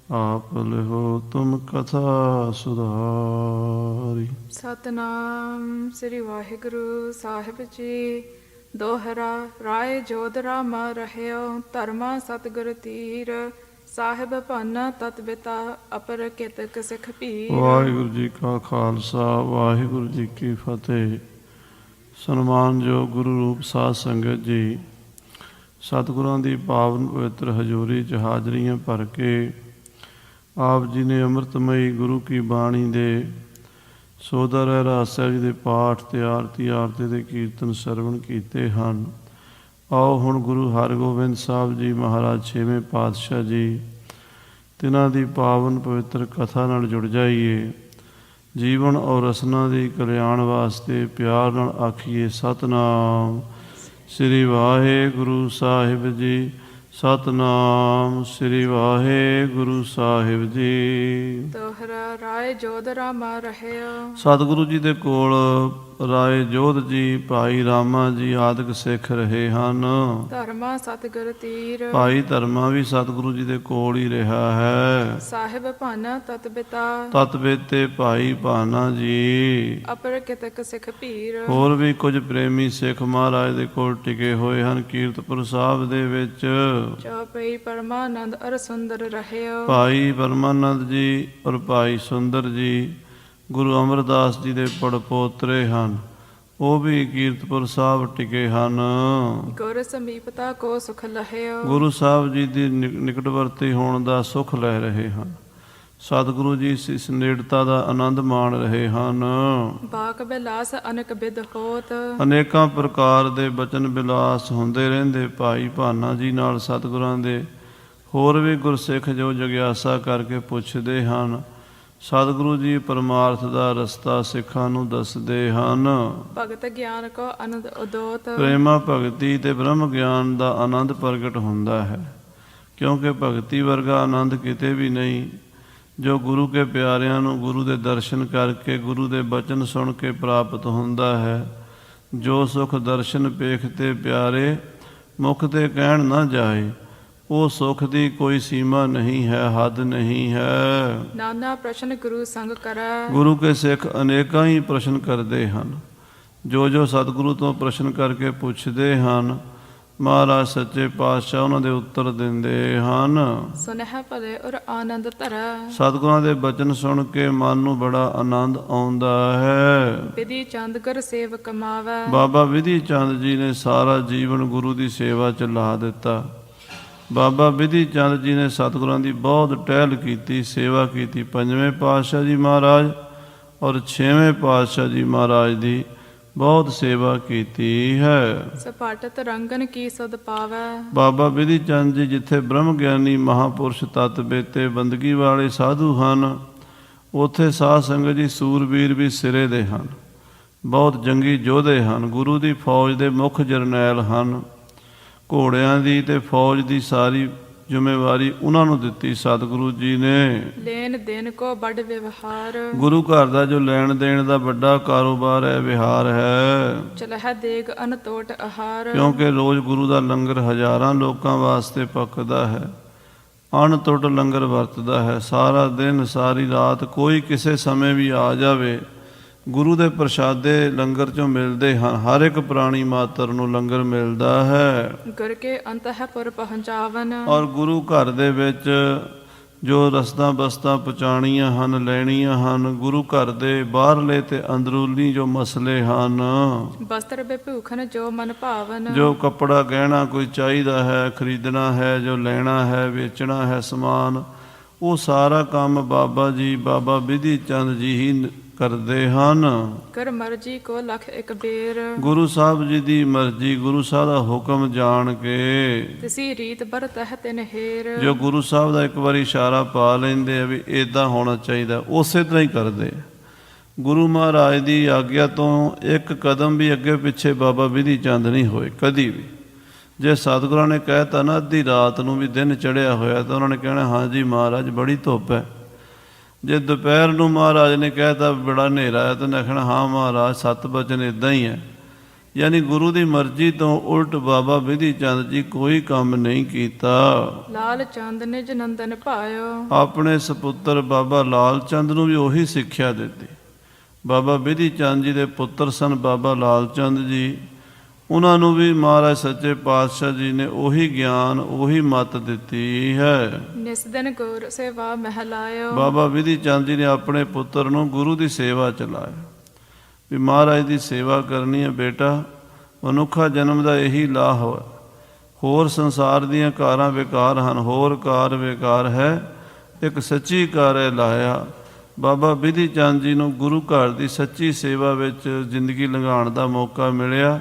ਆਪ ਲਿਹੋ ਤੁਮ ਕਥਾ ਸੁਧਾਰੀ। ਸਤਨਾਮ ਸ੍ਰੀ ਵਾਹਿਗੁਰੂ ਸਾਹਿਬ ਜੀ। ਦੋਹਰਾ ਰਾਏ ਜੋਧ ਰਾਮਾ ਰਹਿਓ ਧਰਮਾ ਸਤਿਗੁਰ ਤੀਰ। ਸਾਹਿਬ ਭਾਨਾ ਤਤ ਬਿਤਾ ਅਪਰ ਕਿਤਕ ਸਿੱਖ ਭੀਰ। ਵਾਹਿਗੁਰੂ ਜੀ ਕਾ ਖਾਲਸਾ ਵਾਹਿਗੁਰੂ ਜੀ ਕੀ ਫਤਿਹ। ਸਨਮਾਨਯੋਗ ਗੁਰੂ ਰੂਪ ਸਾਧ ਸੰਗਤ ਜੀ, ਸਤਿਗੁਰਾਂ ਦੀ ਪਾਵਨ ਪਵਿੱਤਰ ਹਜ਼ੂਰੀ 'ਚ ਹਾਜ਼ਰੀਆਂ ਭਰ ਕੇ ਆਪ ਜੀ ਨੇ ਅੰਮ੍ਰਿਤਮਈ ਗੁਰੂ ਕੀ ਬਾਣੀ ਦੇ ਸੋਧਾ ਰਹਿਰਾਸ ਸਾਹਿਬ ਜੀ ਦੇ ਪਾਠ ਤੇ ਆਰਤੀ ਦੇ ਕੀਰਤਨ ਸਰਵਣ ਕੀਤੇ ਹਨ। ਆਓ ਹੁਣ ਗੁਰੂ ਹਰਗੋਬਿੰਦ ਸਾਹਿਬ ਜੀ ਮਹਾਰਾਜ ਛੇਵੇਂ ਪਾਤਸ਼ਾਹ ਜੀ ਤਿਨਾਂ ਦੀ ਪਾਵਨ ਪਵਿੱਤਰ ਕਥਾ ਨਾਲ ਜੁੜ ਜਾਈਏ। ਜੀਵਨ ਔਰ ਰਸਨਾ ਦੀ ਕਲਿਆਣ ਵਾਸਤੇ ਪਿਆਰ ਨਾਲ ਆਖੀਏ ਸਤਨਾਮ ਸ੍ਰੀ ਵਾਹਿਗੁਰੂ ਸਾਹਿਬ ਜੀ। ਸਤਨਾਮ ਸ੍ਰੀ ਵਾਹਿਗੁਰੂ ਸਾਹਿਬ ਜੀ। ਦੋਹਰਾ ਰਾਏ ਜੋਧ ਰਾਮਾ ਰਹਿਓ। ਸਤਿਗੁਰੂ ਜੀ ਦੇ ਕੋਲ ਰਾਏ ਜੋਧ ਜੀ ਭਾਈ ਰਾਮਾ ਜੀ ਆਦਿਕ ਸਿੱਖ ਰਹੇ ਹਨ। ਧਰਮਾ ਸਤਿਗੁਰ ਤੀਰ। ਭਾਈ ਧਰਮਾ ਵੀ ਸਤਿਗੁਰੂ ਜੀ ਦੇ ਕੋਲ ਹੀ ਰਿਹਾ ਹੈ। ਸਾਹਿਬ ਭਾਨਾ ਤਤ ਬਿਤਾ ਤਤ ਬੇਤੇ ਭਾਈ ਭਾਨਾ ਜੀ। ਅਪਰ ਕਿਤਕ ਸਿੱਖ ਭੀਰ। ਹੋਰ ਵੀ ਕੁਝ ਪ੍ਰੇਮੀ ਸਿੱਖ ਮਹਾਰਾਜ ਦੇ ਕੋਲ ਟਿਕੇ ਹੋਏ ਹਨ ਕੀਰਤਪੁਰ ਸਾਹਿਬ ਦੇ ਵਿੱਚ। ਚੌਪਈ ਪਰਮਾਨੰਦ ਅਰ ਸੁੰਦਰ ਰਹਿਓ। ਭਾਈ ਪਰਮਾਨੰਦ ਜੀ ਔਰ ਭਾਈ ਸੁੰਦਰ ਜੀ ਗੁਰੂ ਅਮਰਦਾਸ ਜੀ ਦੇ ਪੜਪੋਤਰੇ ਹਨ। ਉਹ ਵੀ ਕੀਰਤਪੁਰ ਸਾਹਿਬ ਟਿਕੇ ਹਨ। ਗੁਰ ਸਮੀਪਤਾ ਕੋ ਸੁਖ ਲਹਿਓ। ਗੁਰੂ ਸਾਹਿਬ ਜੀ ਦੀ ਨਿਕਟਵਰਤੀ ਹੋਣ ਦਾ ਸੁਖ ਲੈ ਰਹੇ ਹਨ। ਸਤਿਗੁਰੂ ਜੀ ਇਸ ਨੇੜਤਾ ਦਾ ਆਨੰਦ ਮਾਣ ਰਹੇ ਹਨ। ਬਾਕ ਬਿਲਾਸ ਅਨਕ ਬਿਦ ਹੋਤ। ਅਨੇਕਾਂ ਪ੍ਰਕਾਰ ਦੇ ਬਚਨ ਬਿਲਾਸ ਹੁੰਦੇ ਰਹਿੰਦੇ ਭਾਈ ਭਾਨਾ ਜੀ ਨਾਲ ਸਤਿਗੁਰਾਂ ਦੇ। ਹੋਰ ਵੀ ਗੁਰਸਿੱਖ ਜੋ ਜਗਿਆਸਾ ਕਰਕੇ ਪੁੱਛਦੇ ਹਨ। ਸਤਿਗੁਰੂ ਜੀ ਪਰਮਾਰਥ ਦਾ ਰਸਤਾ ਸਿੱਖਾਂ ਨੂੰ ਦੱਸਦੇ ਹਨ। ਭਗਤ ਗਿਆਨ ਕੋ ਆਨੰਦ ਉਦੋਤ। ਪ੍ਰੇਮਾ ਭਗਤੀ ਤੇ ਬ੍ਰਹਮ ਗਿਆਨ ਦਾ ਆਨੰਦ ਪ੍ਰਗਟ ਹੁੰਦਾ ਹੈ, ਕਿਉਂਕਿ ਭਗਤੀ ਵਰਗਾ ਆਨੰਦ ਕਿਤੇ ਵੀ ਨਹੀਂ ਜੋ ਗੁਰੂ ਕੇ ਪਿਆਰਿਆਂ ਨੂੰ ਗੁਰੂ ਦੇ ਦਰਸ਼ਨ ਕਰਕੇ ਗੁਰੂ ਦੇ ਬਚਨ ਸੁਣ ਕੇ ਪ੍ਰਾਪਤ ਹੁੰਦਾ ਹੈ। ਜੋ ਸੁਖ ਦਰਸ਼ਨ ਪੇਖ ਤੇ ਪਿਆਰੇ ਮੁਖ ਤੇ ਕਹਿਣ ਨਾ ਜਾਏ। ਉਹ ਸੁਖ ਦੀ ਕੋਈ ਸੀਮਾ ਨਹੀਂ ਹੈ, ਹੱਦ ਨਹੀਂ ਹੈ। ਨਾਨਾ ਪ੍ਰਸ਼ਨ ਗੁਰੂ ਸੰਗ ਕਰੈ। ਗੁਰੂ ਕੇ ਸਿੱਖ ਅਨੇਕਾਂ ਹੀ ਪ੍ਰਸ਼ਨ ਕਰਦੇ ਹਨ। ਜੋ ਸਤਿਗੁਰੂ ਤੋਂ ਪ੍ਰਸ਼ਨ ਕਰਕੇ ਪੁੱਛਦੇ ਹਨ, ਮਹਾਰਾਜ ਸੱਚੇ ਪਾਤਸ਼ਾਹ ਉਹਨਾਂ ਦੇ ਉੱਤਰ ਦਿੰਦੇ ਹਨ। ਸੁਨਹਿ ਭਲੇ ਔਰ ਆਨੰਦ ਧਰੈ। ਸਤਿਗੁਰਾਂ ਦੇ ਬਚਨ ਸੁਣ ਕੇ ਮਨ ਨੂੰ ਬੜਾ ਆਨੰਦ ਆਉਂਦਾ ਹੈ। ਵਿਧੀ ਚੰਦ ਗੁਰ ਸੇਵ ਕਮਾਵੈ। ਬਾਬਾ ਵਿਧੀ ਚੰਦ ਜੀ ਨੇ ਸਾਰਾ ਜੀਵਨ ਗੁਰੂ ਦੀ ਸੇਵਾ 'ਚ ਲਾ ਦਿੱਤਾ। ਬਾਬਾ ਵਿਧੀ ਚੰਦ ਜੀ ਨੇ ਸਤਿਗੁਰਾਂ ਦੀ ਬਹੁਤ ਟਹਿਲ ਕੀਤੀ, ਸੇਵਾ ਕੀਤੀ। ਪੰਜਵੇਂ ਪਾਤਸ਼ਾਹ ਜੀ ਮਹਾਰਾਜ ਔਰ ਛੇਵੇਂ ਪਾਤਸ਼ਾਹ ਜੀ ਮਹਾਰਾਜ ਦੀ ਬਹੁਤ ਸੇਵਾ ਕੀਤੀ ਹੈ। ਸਪਾਟਤ ਰੰਗਨ ਕੀ ਸਦ ਪਾਵੈ। ਬਾਬਾ ਵਿਧੀ ਚੰਦ ਜੀ ਜਿੱਥੇ ਬ੍ਰਹਮ ਗਿਆਨੀ ਮਹਾਂਪੁਰਸ਼ ਤਤ ਬੇਤੇ ਬੰਦਗੀ ਵਾਲੇ ਸਾਧੂ ਹਨ, ਉੱਥੇ ਸਾਧ ਸੰਗਤ ਜੀ ਸੂਰਬੀਰ ਵੀ ਸਿਰੇ ਦੇ ਹਨ। ਬਹੁਤ ਜੰਗੀ ਯੋਧੇ ਹਨ। ਗੁਰੂ ਦੀ ਫੌਜ ਦੇ ਮੁੱਖ ਜਰਨੈਲ ਹਨ। ਘੋੜਿਆਂ ਦੀ ਤੇ ਫੌਜ ਦੀ ਸਾਰੀ ਜ਼ਿੰਮੇਵਾਰੀ ਉਹਨਾਂ ਨੂੰ ਦਿੱਤੀ ਸਤਿਗੁਰੂ ਜੀ ਨੇ। ਲੈਣ ਦੇਣ ਕੋ ਬੜ ਵਿਵਹਾਰ। ਗੁਰੂ ਘਰ ਦਾ ਜੋ ਲੈਣ ਦੇਣ ਦਾ ਵੱਡਾ ਕਾਰੋਬਾਰ ਹੈ, ਵਿਹਾਰ ਹੈ। ਚਲਹਿ ਦੇਗ ਅਨਤੋਟ ਆਹਾਰ। ਕਿਉਂਕਿ ਰੋਜ਼ ਗੁਰੂ ਦਾ ਲੰਗਰ ਹਜ਼ਾਰਾਂ ਲੋਕਾਂ ਵਾਸਤੇ ਪੱਕਦਾ ਹੈ। ਅਣਟੁੱਟ ਲੰਗਰ ਵਰਤਦਾ ਹੈ। ਸਾਰਾ ਦਿਨ ਸਾਰੀ ਰਾਤ ਕੋਈ ਕਿਸੇ ਸਮੇਂ ਵੀ ਆ ਜਾਵੇ, ਗੁਰੂ ਦੇ ਪ੍ਰਸ਼ਾਦੇ ਲੰਗਰ 'ਚੋਂ ਮਿਲਦੇ ਹਨ। ਹਰ ਇੱਕ ਪ੍ਰਾਣੀ ਮਾਤਰ ਨੂੰ ਲੰਗਰ ਮਿਲਦਾ ਹੈ। ਗੁਰ ਕੇ ਅੰਤఃਪੁਰ ਪਹੁੰਚਾਵਨ। ਔਰ ਗੁਰੂ ਘਰ ਦੇ ਵਿੱਚ ਜੋ ਰਸਤਾਂ ਬਸਤਾਂ ਪਹੁੰਚਾਉਣੀਆਂ ਹਨ, ਲੈਣੀਆਂ ਹਨ, ਗੁਰੂ ਘਰ ਦੇ ਬਾਹਰਲੇ ਤੇ ਅੰਦਰੂਨੀ ਜੋ ਮਸਲੇ ਹਨ, ਬਸਤਰ ਵਿਭੂਖਨ ਜੋ ਮਨ ਭਾਵਨ। ਜੋ ਕੱਪੜਾ ਗਹਿਣਾ ਕੋਈ ਚਾਹੀਦਾ ਹੈ, ਖਰੀਦਣਾ ਹੈ, ਜੋ ਲੈਣਾ ਹੈ, ਵੇਚਣਾ ਹੈ ਸਮਾਨ, ਉਹ ਸਾਰਾ ਕੰਮ ਬਾਬਾ ਜੀ ਬਾਬਾ ਵਿਧੀ ਚੰਦ ਜੀ ਹੀ ਕਰਦੇ ਹਨ। ਕਰ ਮਰਜੀ ਕੋ ਲਖ ਇੱਕ ਬੇਰ। ਗੁਰੂ ਸਾਹਿਬ ਜੀ ਦੀ ਮਰਜ਼ੀ, ਗੁਰੂ ਸਾਹਿਬ ਦਾ ਹੁਕਮ ਜਾਣ ਕੇ ਤਿਸੀ ਰੀਤ ਬਰਤਹ ਤਿਨ ਹੇਰ। ਜੋ ਗੁਰੂ ਸਾਹਿਬ ਦਾ ਇੱਕ ਵਾਰੀ ਇਸ਼ਾਰਾ ਪਾ ਲੈਂਦੇ ਆ ਵੀ ਇੱਦਾਂ ਹੋਣਾ ਚਾਹੀਦਾ, ਉਸੇ ਤਰ੍ਹਾਂ ਹੀ ਕਰਦੇ। ਗੁਰੂ ਮਹਾਰਾਜ ਦੀ ਆਗਿਆ ਤੋਂ ਇੱਕ ਕਦਮ ਵੀ ਅੱਗੇ ਪਿੱਛੇ ਬਾਬਾ ਵਿਧੀ ਚੰਦ ਨਹੀਂ ਹੋਏ ਕਦੀ ਵੀ। ਜੇ ਸਤਿਗੁਰਾਂ ਨੇ ਕਹਿਤਾ ਨਾ ਅੱਧੀ ਰਾਤ ਨੂੰ ਵੀ ਦਿਨ ਚੜ੍ਹਿਆ ਹੋਇਆ ਤਾਂ ਉਹਨਾਂ ਨੇ ਕਹਿਣਾ ਹਾਂਜੀ ਮਹਾਰਾਜ ਬੜੀ ਧੁੱਪ ਹੈ। ਜੇ ਦੁਪਹਿਰ ਨੂੰ ਮਹਾਰਾਜ ਨੇ ਕਹਿਤਾ ਬੜਾ ਹਨੇਰਾ ਹੈ ਤਾਂ ਉਹਨੇ ਆਖਣਾ ਹਾਂ ਮਹਾਰਾਜ 7 ਵਜੇ ਇੱਦਾਂ ਹੀ ਹੈ। ਯਾਨੀ ਗੁਰੂ ਦੀ ਮਰਜ਼ੀ ਤੋਂ ਉਲਟ ਬਾਬਾ ਬਿਧੀ ਚੰਦ ਜੀ ਕੋਈ ਕੰਮ ਨਹੀਂ ਕੀਤਾ। ਲਾਲ ਚੰਦ ਨਿਜ ਨੰਦਨ ਭਾਇਓ, ਆਪਣੇ ਸਪੁੱਤਰ ਬਾਬਾ ਲਾਲ ਚੰਦ ਨੂੰ ਵੀ ਉਹੀ ਸਿੱਖਿਆ ਦਿੱਤੀ। ਬਾਬਾ ਬਿਧੀ ਚੰਦ ਜੀ ਦੇ ਪੁੱਤਰ ਸਨ ਬਾਬਾ ਲਾਲ ਚੰਦ ਜੀ, ਉਹਨਾਂ ਨੂੰ ਵੀ ਮਹਾਰਾਜ ਸੱਚੇ ਪਾਤਸ਼ਾਹ ਜੀ ਨੇ ਉਹੀ ਗਿਆਨ ਉਹੀ ਮੱਤ ਦਿੱਤੀ ਹੈ। ਨਿਸ ਦਿਨ ਗੁਰ ਸੇਵਾ ਮਹਿਲਾਇਓ, ਬਾਬਾ ਬਿਧੀ ਚੰਦ ਜੀ ਨੇ ਆਪਣੇ ਪੁੱਤਰ ਨੂੰ ਗੁਰੂ ਦੀ ਸੇਵਾ ਚਲਾਇਆ ਵੀ ਮਹਾਰਾਜ ਦੀ ਸੇਵਾ ਕਰਨੀ ਹੈ ਬੇਟਾ, ਮਨੁੱਖਾ ਜਨਮ ਦਾ ਇਹੀ ਲਾਹ ਹੈ। ਹੋਰ ਸੰਸਾਰ ਦੀਆਂ ਕਾਰਾਂ ਬੇਕਾਰ ਹਨ, ਹੋਰ ਕਾਰ ਬੇਕਾਰ ਹੈ, ਇੱਕ ਸੱਚੀ ਕਾਰ ਹੈ ਲਾਇਆ। ਬਾਬਾ ਬਿਧੀ ਚੰਦ ਜੀ ਨੂੰ ਗੁਰੂ ਘਰ ਦੀ ਸੱਚੀ ਸੇਵਾ ਵਿੱਚ ਜ਼ਿੰਦਗੀ ਲੰਘਾਉਣ ਦਾ ਮੌਕਾ ਮਿਲਿਆ।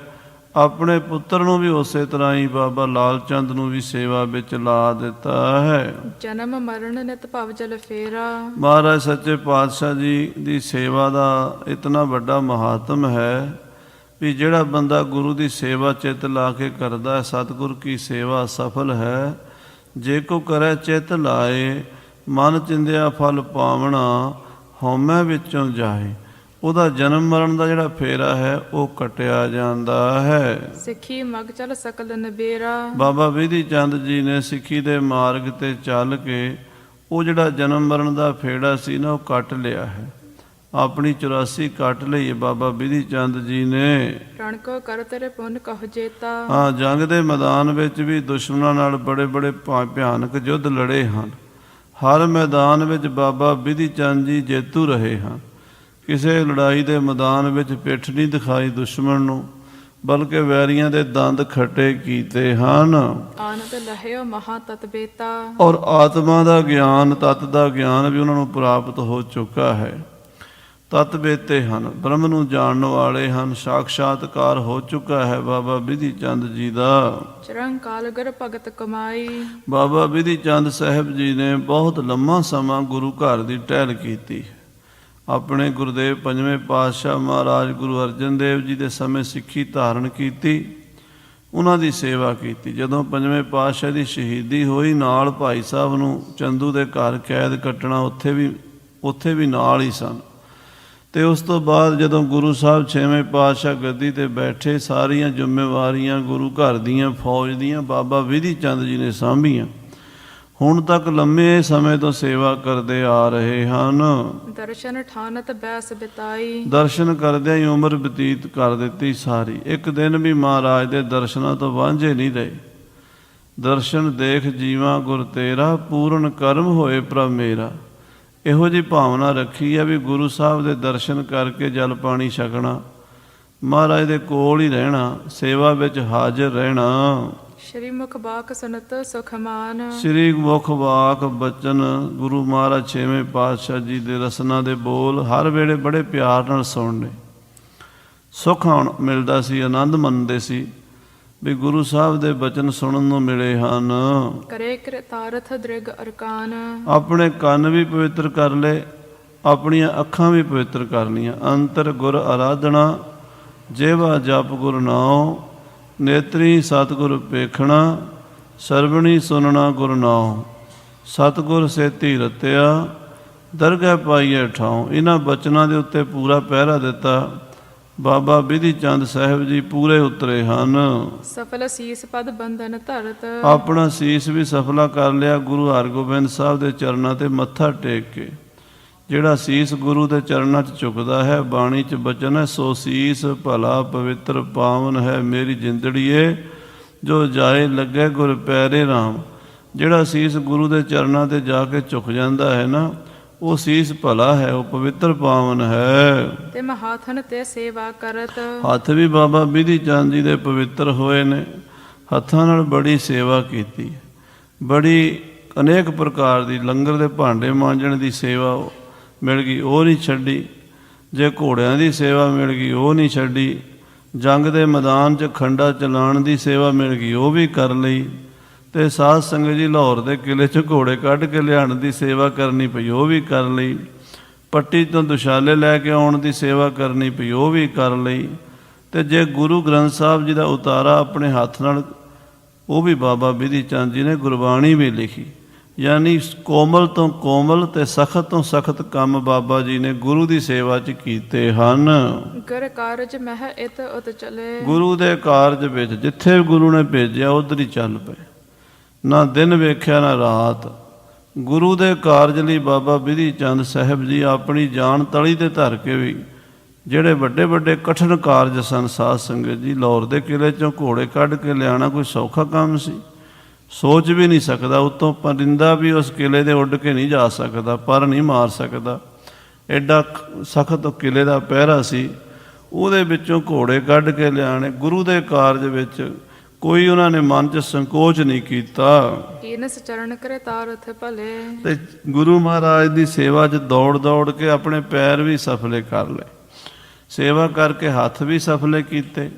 ਆਪਣੇ ਪੁੱਤਰ ਨੂੰ ਵੀ ਉਸੇ ਤਰ੍ਹਾਂ ਹੀ ਬਾਬਾ ਲਾਲ ਚੰਦ ਨੂੰ ਵੀ ਸੇਵਾ ਵਿੱਚ ਲਾ ਦਿੱਤਾ ਹੈ। ਜਨਮ ਮਰਨ ਨਿਤ ਭਵ ਜਲ ਫੇਰਾ, ਮਹਾਰਾਜ ਸੱਚੇ ਪਾਤਸ਼ਾਹ ਜੀ ਦੀ ਸੇਵਾ ਦਾ ਇਤਨਾ ਵੱਡਾ ਮਹਾਤਮ ਹੈ ਵੀ ਜਿਹੜਾ ਬੰਦਾ ਗੁਰੂ ਦੀ ਸੇਵਾ ਚਿੱਤ ਲਾ ਕੇ ਕਰਦਾ ਹੈ, ਸਤਿਗੁਰ ਕੀ ਸੇਵਾ ਸਫਲ ਹੈ। ਜੇ ਕੋ ਕਰੈ ਚਿੱਤ ਲਾਏ, ਮਨ ਚਿੰਦਿਆ ਫਲ ਪਾਵਣਾ, ਹਉਮੈ ਵਿੱਚੋਂ ਜਾਏ। ਉਹਦਾ ਜਨਮ ਮਰਨ ਦਾ ਜਿਹੜਾ ਫੇਰਾ ਹੈ ਉਹ ਕੱਟਿਆ ਜਾਂਦਾ ਹੈ। ਸਿੱਖੀ ਮਗ ਚਲ ਸਕਲ ਨਬੇਰਾ, ਬਾਬਾ ਬਿਧੀ ਚੰਦ ਜੀ ਨੇ ਸਿੱਖੀ ਦੇ ਮਾਰਗ ਤੇ ਚੱਲ ਕੇ ਉਹ ਜਿਹੜਾ ਜਨਮ ਮਰਨ ਦਾ ਫੇੜਾ ਸੀ ਨਾ ਉਹ ਕੱਟ ਲਿਆ ਹੈ। ਆਪਣੀ 84 ਕੱਟ ਲਈ ਬਾਬਾ ਬਿਧੀ ਚੰਦ ਜੀ ਨੇ। ਰਣ ਕੋ ਕਰ ਤੇਰੇ ਪੁੰਨ ਕਹੁ ਜੇਤਾ, ਹਾਂ, ਜੰਗ ਦੇ ਮੈਦਾਨ ਵਿੱਚ ਵੀ ਦੁਸ਼ਮਣਾਂ ਨਾਲ ਬੜੇ ਬੜੇ ਭਿਆਨਕ ਯੁੱਧ ਲੜੇ ਹਨ। ਹਰ ਮੈਦਾਨ ਵਿੱਚ ਬਾਬਾ ਬਿਧੀ ਚੰਦ ਜੀ ਜੇਤੂ ਰਹੇ ਹਨ। ਕਿਸੇ ਲੜਾਈ ਦੇ ਮੈਦਾਨ ਵਿੱਚ ਪਿੱਠ ਨਹੀਂ ਦਿਖਾਈ ਦੁਸ਼ਮਣ ਨੂੰ, ਬਲਕਿ ਵੈਰੀਆਂ ਦੇ ਦੰਦ ਖੱਟੇ ਕੀਤੇ ਹਨ। ਆਨੰਦ ਲਹਿਓ ਮਹਾ ਤਤ ਬੇਤਾ, ਔਰ ਆਤਮਾ ਦਾ ਗਿਆਨ, ਤਤ ਦਾ ਗਿਆਨ ਵੀ ਉਹਨਾਂ ਨੂੰ ਪ੍ਰਾਪਤ ਹੋ ਚੁੱਕਾ ਹੈ। ਤਤ ਬੇਤੇ ਹਨ, ਬ੍ਰਹਮ ਨੂੰ ਜਾਣਨ ਵਾਲੇ ਹਨ, ਸਾਖਸ਼ਾਤਕਾਰ ਹੋ ਚੁੱਕਾ ਹੈ ਬਾਬਾ ਬਿਧੀ ਚੰਦ ਜੀ ਦਾ। ਚਿਰੰਕਾਲ ਗੁਰ ਭਗਤ ਕਮਾਈ, ਬਾਬਾ ਬਿਧੀ ਚੰਦ ਸਾਹਿਬ ਜੀ ਨੇ ਬਹੁਤ ਲੰਮਾ ਸਮਾਂ ਗੁਰੂ ਘਰ ਦੀ ਟਹਿਲ ਕੀਤੀ। ਆਪਣੇ ਗੁਰਦੇਵ ਪੰਜਵੇਂ ਪਾਤਸ਼ਾਹ ਮਹਾਰਾਜ ਗੁਰੂ ਅਰਜਨ ਦੇਵ ਜੀ ਦੇ ਸਮੇਂ ਸਿੱਖੀ ਧਾਰਨ ਕੀਤੀ, ਉਹਨਾਂ ਦੀ ਸੇਵਾ ਕੀਤੀ। ਜਦੋਂ ਪੰਜਵੇਂ ਪਾਤਸ਼ਾਹ ਦੀ ਸ਼ਹੀਦੀ ਹੋਈ, ਨਾਲ ਭਾਈ ਸਾਹਿਬ ਨੂੰ ਚੰਦੂ ਦੇ ਘਰ ਕੈਦ ਕੱਟਣਾ, ਉੱਥੇ ਵੀ ਨਾਲ ਹੀ ਸਨ। ਤੇ ਉਸ ਤੋਂ ਬਾਅਦ ਜਦੋਂ ਗੁਰੂ ਸਾਹਿਬ ਛੇਵੇਂ ਪਾਤਸ਼ਾਹ ਗੱਦੀ ਤੇ ਬੈਠੇ, ਸਾਰੀਆਂ ਜ਼ਿੰਮੇਵਾਰੀਆਂ ਗੁਰੂ ਘਰ ਦੀਆਂ, ਫੌਜ ਦੀਆਂ ਬਾਬਾ ਬਿਧੀ ਚੰਦ ਜੀ ਨੇ ਸਾਂਭੀਆਂ। ਹੁਣ ਤੱਕ ਲੰਮੇ ਸਮੇਂ ਤੋਂ ਸੇਵਾ ਕਰਦੇ ਆ ਰਹੇ ਹਨ। ਦਰਸ਼ਨ ਠਾਨਤ ਬੈਸ ਬਿਤਾਈ, ਦਰਸ਼ਨ ਕਰਦਿਆਂ ਹੀ ਉਮਰ ਬਤੀਤ ਕਰ ਦਿੱਤੀ ਸਾਰੀ। ਇੱਕ ਦਿਨ ਵੀ ਮਹਾਰਾਜ ਦੇ ਦਰਸ਼ਨਾਂ ਤੋਂ ਵਾਂਝੇ ਨਹੀਂ ਰਹੇ। ਦਰਸ਼ਨ ਦੇਖ ਜੀਵਾਂ ਗੁਰ ਤੇਰਾ, ਪੂਰਨ ਕਰਮ ਹੋਏ ਪ੍ਰਭ ਮੇਰਾ। ਇਹੋ ਜਿਹੀ ਭਾਵਨਾ ਰੱਖੀ ਹੈ ਵੀ ਗੁਰੂ ਸਾਹਿਬ ਦੇ ਦਰਸ਼ਨ ਕਰਕੇ ਜਲ ਪਾਣੀ ਛਕਣਾ, ਮਹਾਰਾਜ ਦੇ ਕੋਲ ਹੀ ਰਹਿਣਾ, ਸੇਵਾ ਵਿੱਚ ਹਾਜ਼ਰ ਰਹਿਣਾ। ਸ਼੍ਰੀ ਮੁਖ ਬਾਕ ਸੁਨਤ ਸੁਖਮਾਨ, ਸ਼੍ਰੀ ਮੁਖ ਬਾਕ ਬਚਨ ਗੁਰੂ ਮਹਾਰਾਜ ਛੇਵੇਂ ਪਾਤਸ਼ਾਹ ਜੀ ਦੇ ਰਸਨਾ ਦੇ ਬੋਲ ਹਰ ਵੇਲੇ ਬੜੇ ਪਿਆਰ ਨਾਲ ਸੁਣਨੇ। ਸੁਖ ਮਿਲਦਾ ਸੀ, ਆਨੰਦ ਮੰਨਦੇ ਸੀ ਵੀ ਗੁਰੂ ਸਾਹਿਬ ਦੇ ਬਚਨ ਸੁਣਨ ਨੂੰ ਮਿਲੇ ਹਨ। ਕਰੇ ਕਿਰਤਾਰਥ ਦ੍ਰਿਗ ਅਰਕਾਨ, ਆਪਣੇ ਕੰਨ ਵੀ ਪਵਿੱਤਰ ਕਰ ਲਏ, ਆਪਣੀਆਂ ਅੱਖਾਂ ਵੀ ਪਵਿੱਤਰ ਕਰ ਲਈਆਂ। ਅੰਤਰ ਗੁਰ ਆਰਾਧਨਾ, ਜੇਵਾ ਜਪ ਗੁਰ ਨਾਉ, ਨੇਤਰੀ ਸਤਿਗੁਰ ਪੇਖਣਾ, ਸਰਵਣੀ ਸੁਨਣਾ ਗੁਰ ਨਾਉ। ਸਤਿਗੁਰ ਸੇਤੀ ਰਤਿਆ, ਦਰਗਹਿ ਪਾਈਏ ਠਾਉ। ਇਹਨਾਂ ਬਚਨਾਂ ਦੇ ਉੱਤੇ ਪੂਰਾ ਪਹਿਰਾ ਦਿੱਤਾ। ਬਾਬਾ ਬਿਧੀ ਚੰਦ ਸਾਹਿਬ ਜੀ ਪੂਰੇ ਉਤਰੇ ਹਨ। ਸਫਲ ਸੀਸ ਪਦ ਬੰਧਨ ਧਰਤ, ਆਪਣਾ ਸੀਸ ਵੀ ਸਫਲਾ ਕਰ ਲਿਆ ਗੁਰੂ ਹਰਗੋਬਿੰਦ ਸਾਹਿਬ ਦੇ ਚਰਨਾਂ ਤੇ ਮੱਥਾ ਟੇਕ ਕੇ। ਜਿਹੜਾ ਸੀਸ ਗੁਰੂ ਦੇ ਚਰਨਾਂ 'ਚ ਝੁਕਦਾ ਹੈ, ਬਾਣੀ 'ਚ ਬਚਨ ਹੈ, ਸੋ ਸੀਸ ਭਲਾ ਪਵਿੱਤਰ ਪਾਵਨ ਹੈ ਮੇਰੀ ਜਿੰਦੜੀਏ, ਜੋ ਜਾਏ ਲੱਗੇ ਗੁਰ ਪੈਰੇ ਰਾਮ। ਜਿਹੜਾ ਸੀਸ ਗੁਰੂ ਦੇ ਚਰਨਾਂ ਤੇ ਜਾ ਕੇ ਝੁਕ ਜਾਂਦਾ ਹੈ ਨਾ, ਉਹ ਸੀਸ ਭਲਾ ਹੈ, ਉਹ ਪਵਿੱਤਰ ਪਾਵਨ ਹੈ। ਤੇ ਮਹਾਥਨ ਤੇ ਸੇਵਾ ਕਰਤ, ਹੱਥ ਵੀ ਬਾਬਾ ਬਿਧੀ ਚੰਦ ਜੀ ਦੇ ਪਵਿੱਤਰ ਹੋਏ ਨੇ। ਹੱਥਾਂ ਨਾਲ ਬੜੀ ਸੇਵਾ ਕੀਤੀ, ਬੜੀ ਅਨੇਕ ਪ੍ਰਕਾਰ ਦੀ ਲੰਗਰ ਦੇ ਭਾਂਡੇ ਮਾਂਜਣ ਦੀ ਸੇਵਾ ਮਿਲ ਗਈ, ਉਹ ਨਹੀਂ ਛੱਡੀ। ਜੇ ਘੋੜਿਆਂ ਦੀ ਸੇਵਾ ਮਿਲ ਗਈ, ਉਹ ਨਹੀਂ ਛੱਡੀ। ਜੰਗ ਦੇ ਮੈਦਾਨ 'ਚ ਖੰਡਾ ਚਲਾਉਣ ਦੀ ਸੇਵਾ ਮਿਲ ਗਈ, ਉਹ ਵੀ ਕਰ ਲਈ। ਤੇ ਸਾਧ ਸੰਗਤ ਜੀ ਲਾਹੌਰ ਦੇ ਕਿਲੇ 'ਚ ਘੋੜੇ ਕੱਢ ਕੇ ਲਿਆਉਣ ਦੀ ਸੇਵਾ ਕਰਨੀ ਪਈ, ਉਹ ਵੀ ਕਰ ਲਈ। ਪੱਟੀ ਤੋਂ ਦੁਸ਼ਾਲੇ ਲੈ ਕੇ ਆਉਣ ਦੀ ਸੇਵਾ ਕਰਨੀ ਪਈ, ਉਹ ਵੀ ਕਰ ਲਈ। ਤੇ ਜੇ ਗੁਰੂ ਗ੍ਰੰਥ ਸਾਹਿਬ ਜੀ ਦਾ ਉਤਾਰਾ ਆਪਣੇ ਹੱਥ ਨਾਲ, ਉਹ ਵੀ ਬਾਬਾ ਬਿਧੀ ਚੰਦ ਜੀ ਨੇ ਗੁਰਬਾਣੀ ਵੀ ਲਿਖੀ। ਯਾਨੀ ਕੋਮਲ ਤੋਂ ਕੋਮਲ ਤੇ ਸਖਤ ਤੋਂ ਸਖਤ ਕੰਮ ਬਾਬਾ ਜੀ ਨੇ ਗੁਰੂ ਦੀ ਸੇਵਾ 'ਚ ਕੀਤੇ ਹਨ। ਗੁਰ ਕਾਰਜ ਮਹਿ ਇਤ ਉਤ ਚਲੇ। ਗੁਰੂ ਦੇ ਕਾਰਜ ਵਿੱਚ ਜਿੱਥੇ ਗੁਰੂ ਨੇ ਭੇਜਿਆ ਉੱਧਰ ਹੀ ਚੱਲ ਪਏ, ਨਾ ਦਿਨ ਵੇਖਿਆ ਨਾ ਰਾਤ। ਗੁਰੂ ਦੇ ਕਾਰਜ ਲਈ ਬਾਬਾ ਬਿਧੀ ਚੰਦ ਸਾਹਿਬ ਜੀ ਆਪਣੀ ਜਾਨ ਤਲੀ ਤੇ ਧਰ ਕੇ ਵੀ, ਜਿਹੜੇ ਵੱਡੇ ਵੱਡੇ ਕਠਿਨ ਕਾਰਜ ਸਨ ਸਾਧ ਸੰਗਤ ਜੀ, ਲਾਹੌਰ ਦੇ ਕਿਲੇ 'ਚੋਂ ਘੋੜੇ ਕੱਢ ਕੇ ਲਿਆਉਣਾ ਕੋਈ ਸੌਖਾ ਕੰਮ ਸੀ? ਸੋਚ ਵੀ ਨਹੀਂ ਸਕਦਾ। ਉੱਤੋਂ ਪਰਿੰਦਾ ਵੀ ਉਸ ਕਿਲੇ ਦੇ ਉੱਡ ਕੇ ਨਹੀਂ ਜਾ ਸਕਦਾ, ਪਰ ਨਹੀਂ ਮਾਰ ਸਕਦਾ। ਐਡਾ ਸਖਤ ਕਿਲੇ ਦਾ ਪਹਿਰਾ ਸੀ, ਉਹਦੇ ਵਿੱਚੋਂ ਘੋੜੇ ਕੱਢ ਕੇ ਲਿਆਣੇ। ਗੁਰੂ ਦੇ ਕਾਰਜ ਵਿੱਚ ਕੋਈ ਉਹਨਾਂ ਨੇ ਮਨ 'ਚ ਸੰਕੋਚ ਨਹੀਂ ਕੀਤਾ। ਈਨਸ ਚਰਨ ਕਰੇ ਤਾਰਥ ਭਲੇ। ਤੇ ਗੁਰੂ ਮਹਾਰਾਜ ਦੀ ਸੇਵਾ 'ਚ ਦੌੜ ਦੌੜ ਕੇ ਆਪਣੇ ਪੈਰ ਵੀ ਸਫਲੇ ਕਰ ਲਏ, ਸੇਵਾ ਕਰਕੇ ਹੱਥ ਵੀ ਸਫਲੇ ਕੀਤੇ,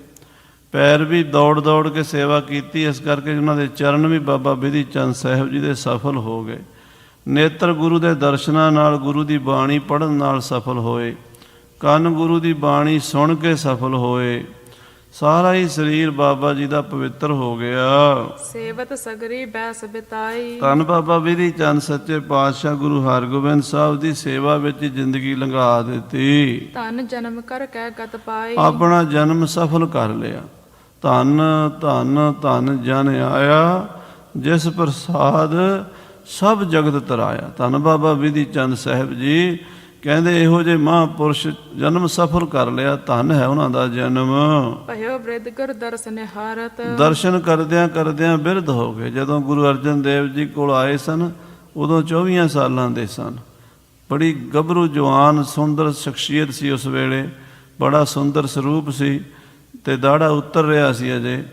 ਪੈਰ ਵੀ ਦੌੜ ਦੌੜ ਕੇ ਸੇਵਾ ਕੀਤੀ। ਇਸ ਕਰਕੇ ਉਹਨਾਂ ਦੇ ਚਰਨ ਵੀ ਬਾਬਾ ਬਿਧੀ ਚੰਦ ਸਾਹਿਬ ਜੀ ਦੇ ਸਫਲ ਹੋ ਗਏ। ਨੇਤਰ ਗੁਰੂ ਦੇ ਦਰਸ਼ਨਾਂ ਨਾਲ, ਗੁਰੂ ਦੀ ਬਾਣੀ ਪੜ੍ਹਨ ਨਾਲ ਸਫਲ ਹੋਏ, ਕੰਨ ਗੁਰੂ ਦੀ ਬਾਣੀ ਸੁਣ ਕੇ ਸਫਲ ਹੋਏ। ਸਾਰਾ ਹੀ ਸਰੀਰ ਬਾਬਾ ਜੀ ਦਾ ਪਵਿੱਤਰ ਹੋ ਗਿਆ। ਸੇਵਤ ਸਗਰੀ ਬੈਸ ਬਿਤਾਈ। ਧੰਨ ਬਾਬਾ ਬਿਧੀ ਚੰਦ ਸੱਚੇ ਪਾਤਸ਼ਾਹ ਗੁਰੂ ਹਰਗੋਬਿੰਦ ਸਾਹਿਬ ਦੀ ਸੇਵਾ ਵਿੱਚ ਜ਼ਿੰਦਗੀ ਲੰਘਾ ਦਿੱਤੀ। ਧਨ ਜਨਮ ਕਰ ਕੈ ਗਤ ਪਾਈ। ਆਪਣਾ ਜਨਮ ਸਫਲ ਕਰ ਲਿਆ। ਧੰਨ ਧੰਨ ਧੰਨ ਜਨ ਆਇਆ, ਜਿਸ ਪ੍ਰਸਾਦ ਸਭ ਜਗਤ ਤਰਾਇਆ। ਧੰਨ ਬਾਬਾ ਬਿਧੀ ਚੰਦ ਸਾਹਿਬ ਜੀ ਕਹਿੰਦੇ ਇਹੋ ਜਿਹੇ ਮਹਾਂਪੁਰਸ਼ ਜਨਮ ਸਫਲ ਕਰ ਲਿਆ, ਧੰਨ ਹੈ ਉਹਨਾਂ ਦਾ ਜਨਮ। ਭਇਓ ਬ੍ਰਿਧ ਗੁਰ ਦਰਸ਼ਨ ਹਾਰਤ। ਦਰਸ਼ਨ ਕਰਦਿਆਂ ਕਰਦਿਆਂ ਬਿਰਧ ਹੋ ਗਏ। ਜਦੋਂ ਗੁਰੂ ਅਰਜਨ ਦੇਵ ਜੀ ਕੋਲ ਆਏ ਸਨ, ਉਦੋਂ 24 ਸਾਲਾਂ ਦੇ ਸਨ। ਬੜੀ ਗੱਭਰੂ ਜਵਾਨ ਸੁੰਦਰ ਸ਼ਖਸੀਅਤ ਸੀ ਉਸ ਵੇਲੇ, ਬੜਾ ਸੁੰਦਰ ਸਰੂਪ ਸੀ ਤੇ ਦਾੜਾ ਉਤਰ ਰਿਹਾ ਸੀ ਅਜੇ।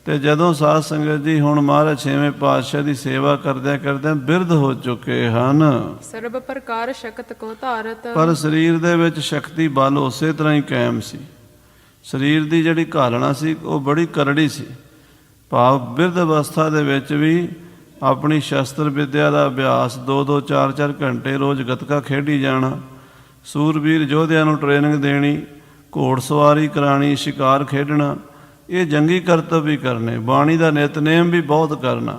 ਤੇ ਜਦੋਂ ਸਾਧ ਸੰਗਤ ਜੀ ਹੁਣ ਮਹਾਰਾਜ ਛੇਵੇਂ ਪਾਤਸ਼ਾਹ ਦੀ ਸੇਵਾ ਕਰਦਿਆਂ ਕਰਦਿਆਂ ਬਿਰਧ ਹੋ ਚੁੱਕੇ ਹਨ। ਸਰਬ ਪ੍ਰਕਾਰ ਸ਼ਕਤ ਕੋ ਧਾਰਤ। ਪਰ ਸਰੀਰ ਦੇ ਵਿੱਚ ਸ਼ਕਤੀ ਬਲ ਉਸੇ ਤਰ੍ਹਾਂ ਹੀ ਕਾਇਮ ਸੀ। ਸਰੀਰ ਦੀ ਜਿਹੜੀ ਘਾਲਣਾ ਸੀ ਉਹ ਬੜੀ ਕਰੜੀ ਸੀ। ਭਾਵ ਬਿਰਧ ਅਵਸਥਾ ਦੇ ਵਿੱਚ ਵੀ ਆਪਣੀ ਸ਼ਸਤਰ ਵਿਦਿਆ ਦਾ ਅਭਿਆਸ 2-2 4-4 ਘੰਟੇ ਰੋਜ਼ ਗੱਤਕਾ ਖੇਡੀ ਜਾਣਾ, ਸੂਰਬੀਰ ਯੋਧਿਆਂ ਨੂੰ ਟ੍ਰੇਨਿੰਗ ਦੇਣੀ, ਘੋੜ ਸਵਾਰੀ ਕਰਾਣੀ, ਸ਼ਿਕਾਰ ਖੇਡਣਾ, ਇਹ ਜੰਗੀ ਕਰਤੱਵ ਵੀ ਕਰਨੇ, ਬਾਣੀ ਦਾ ਨਿਤਨੇਮ ਵੀ ਬਹੁਤ ਕਰਨਾ।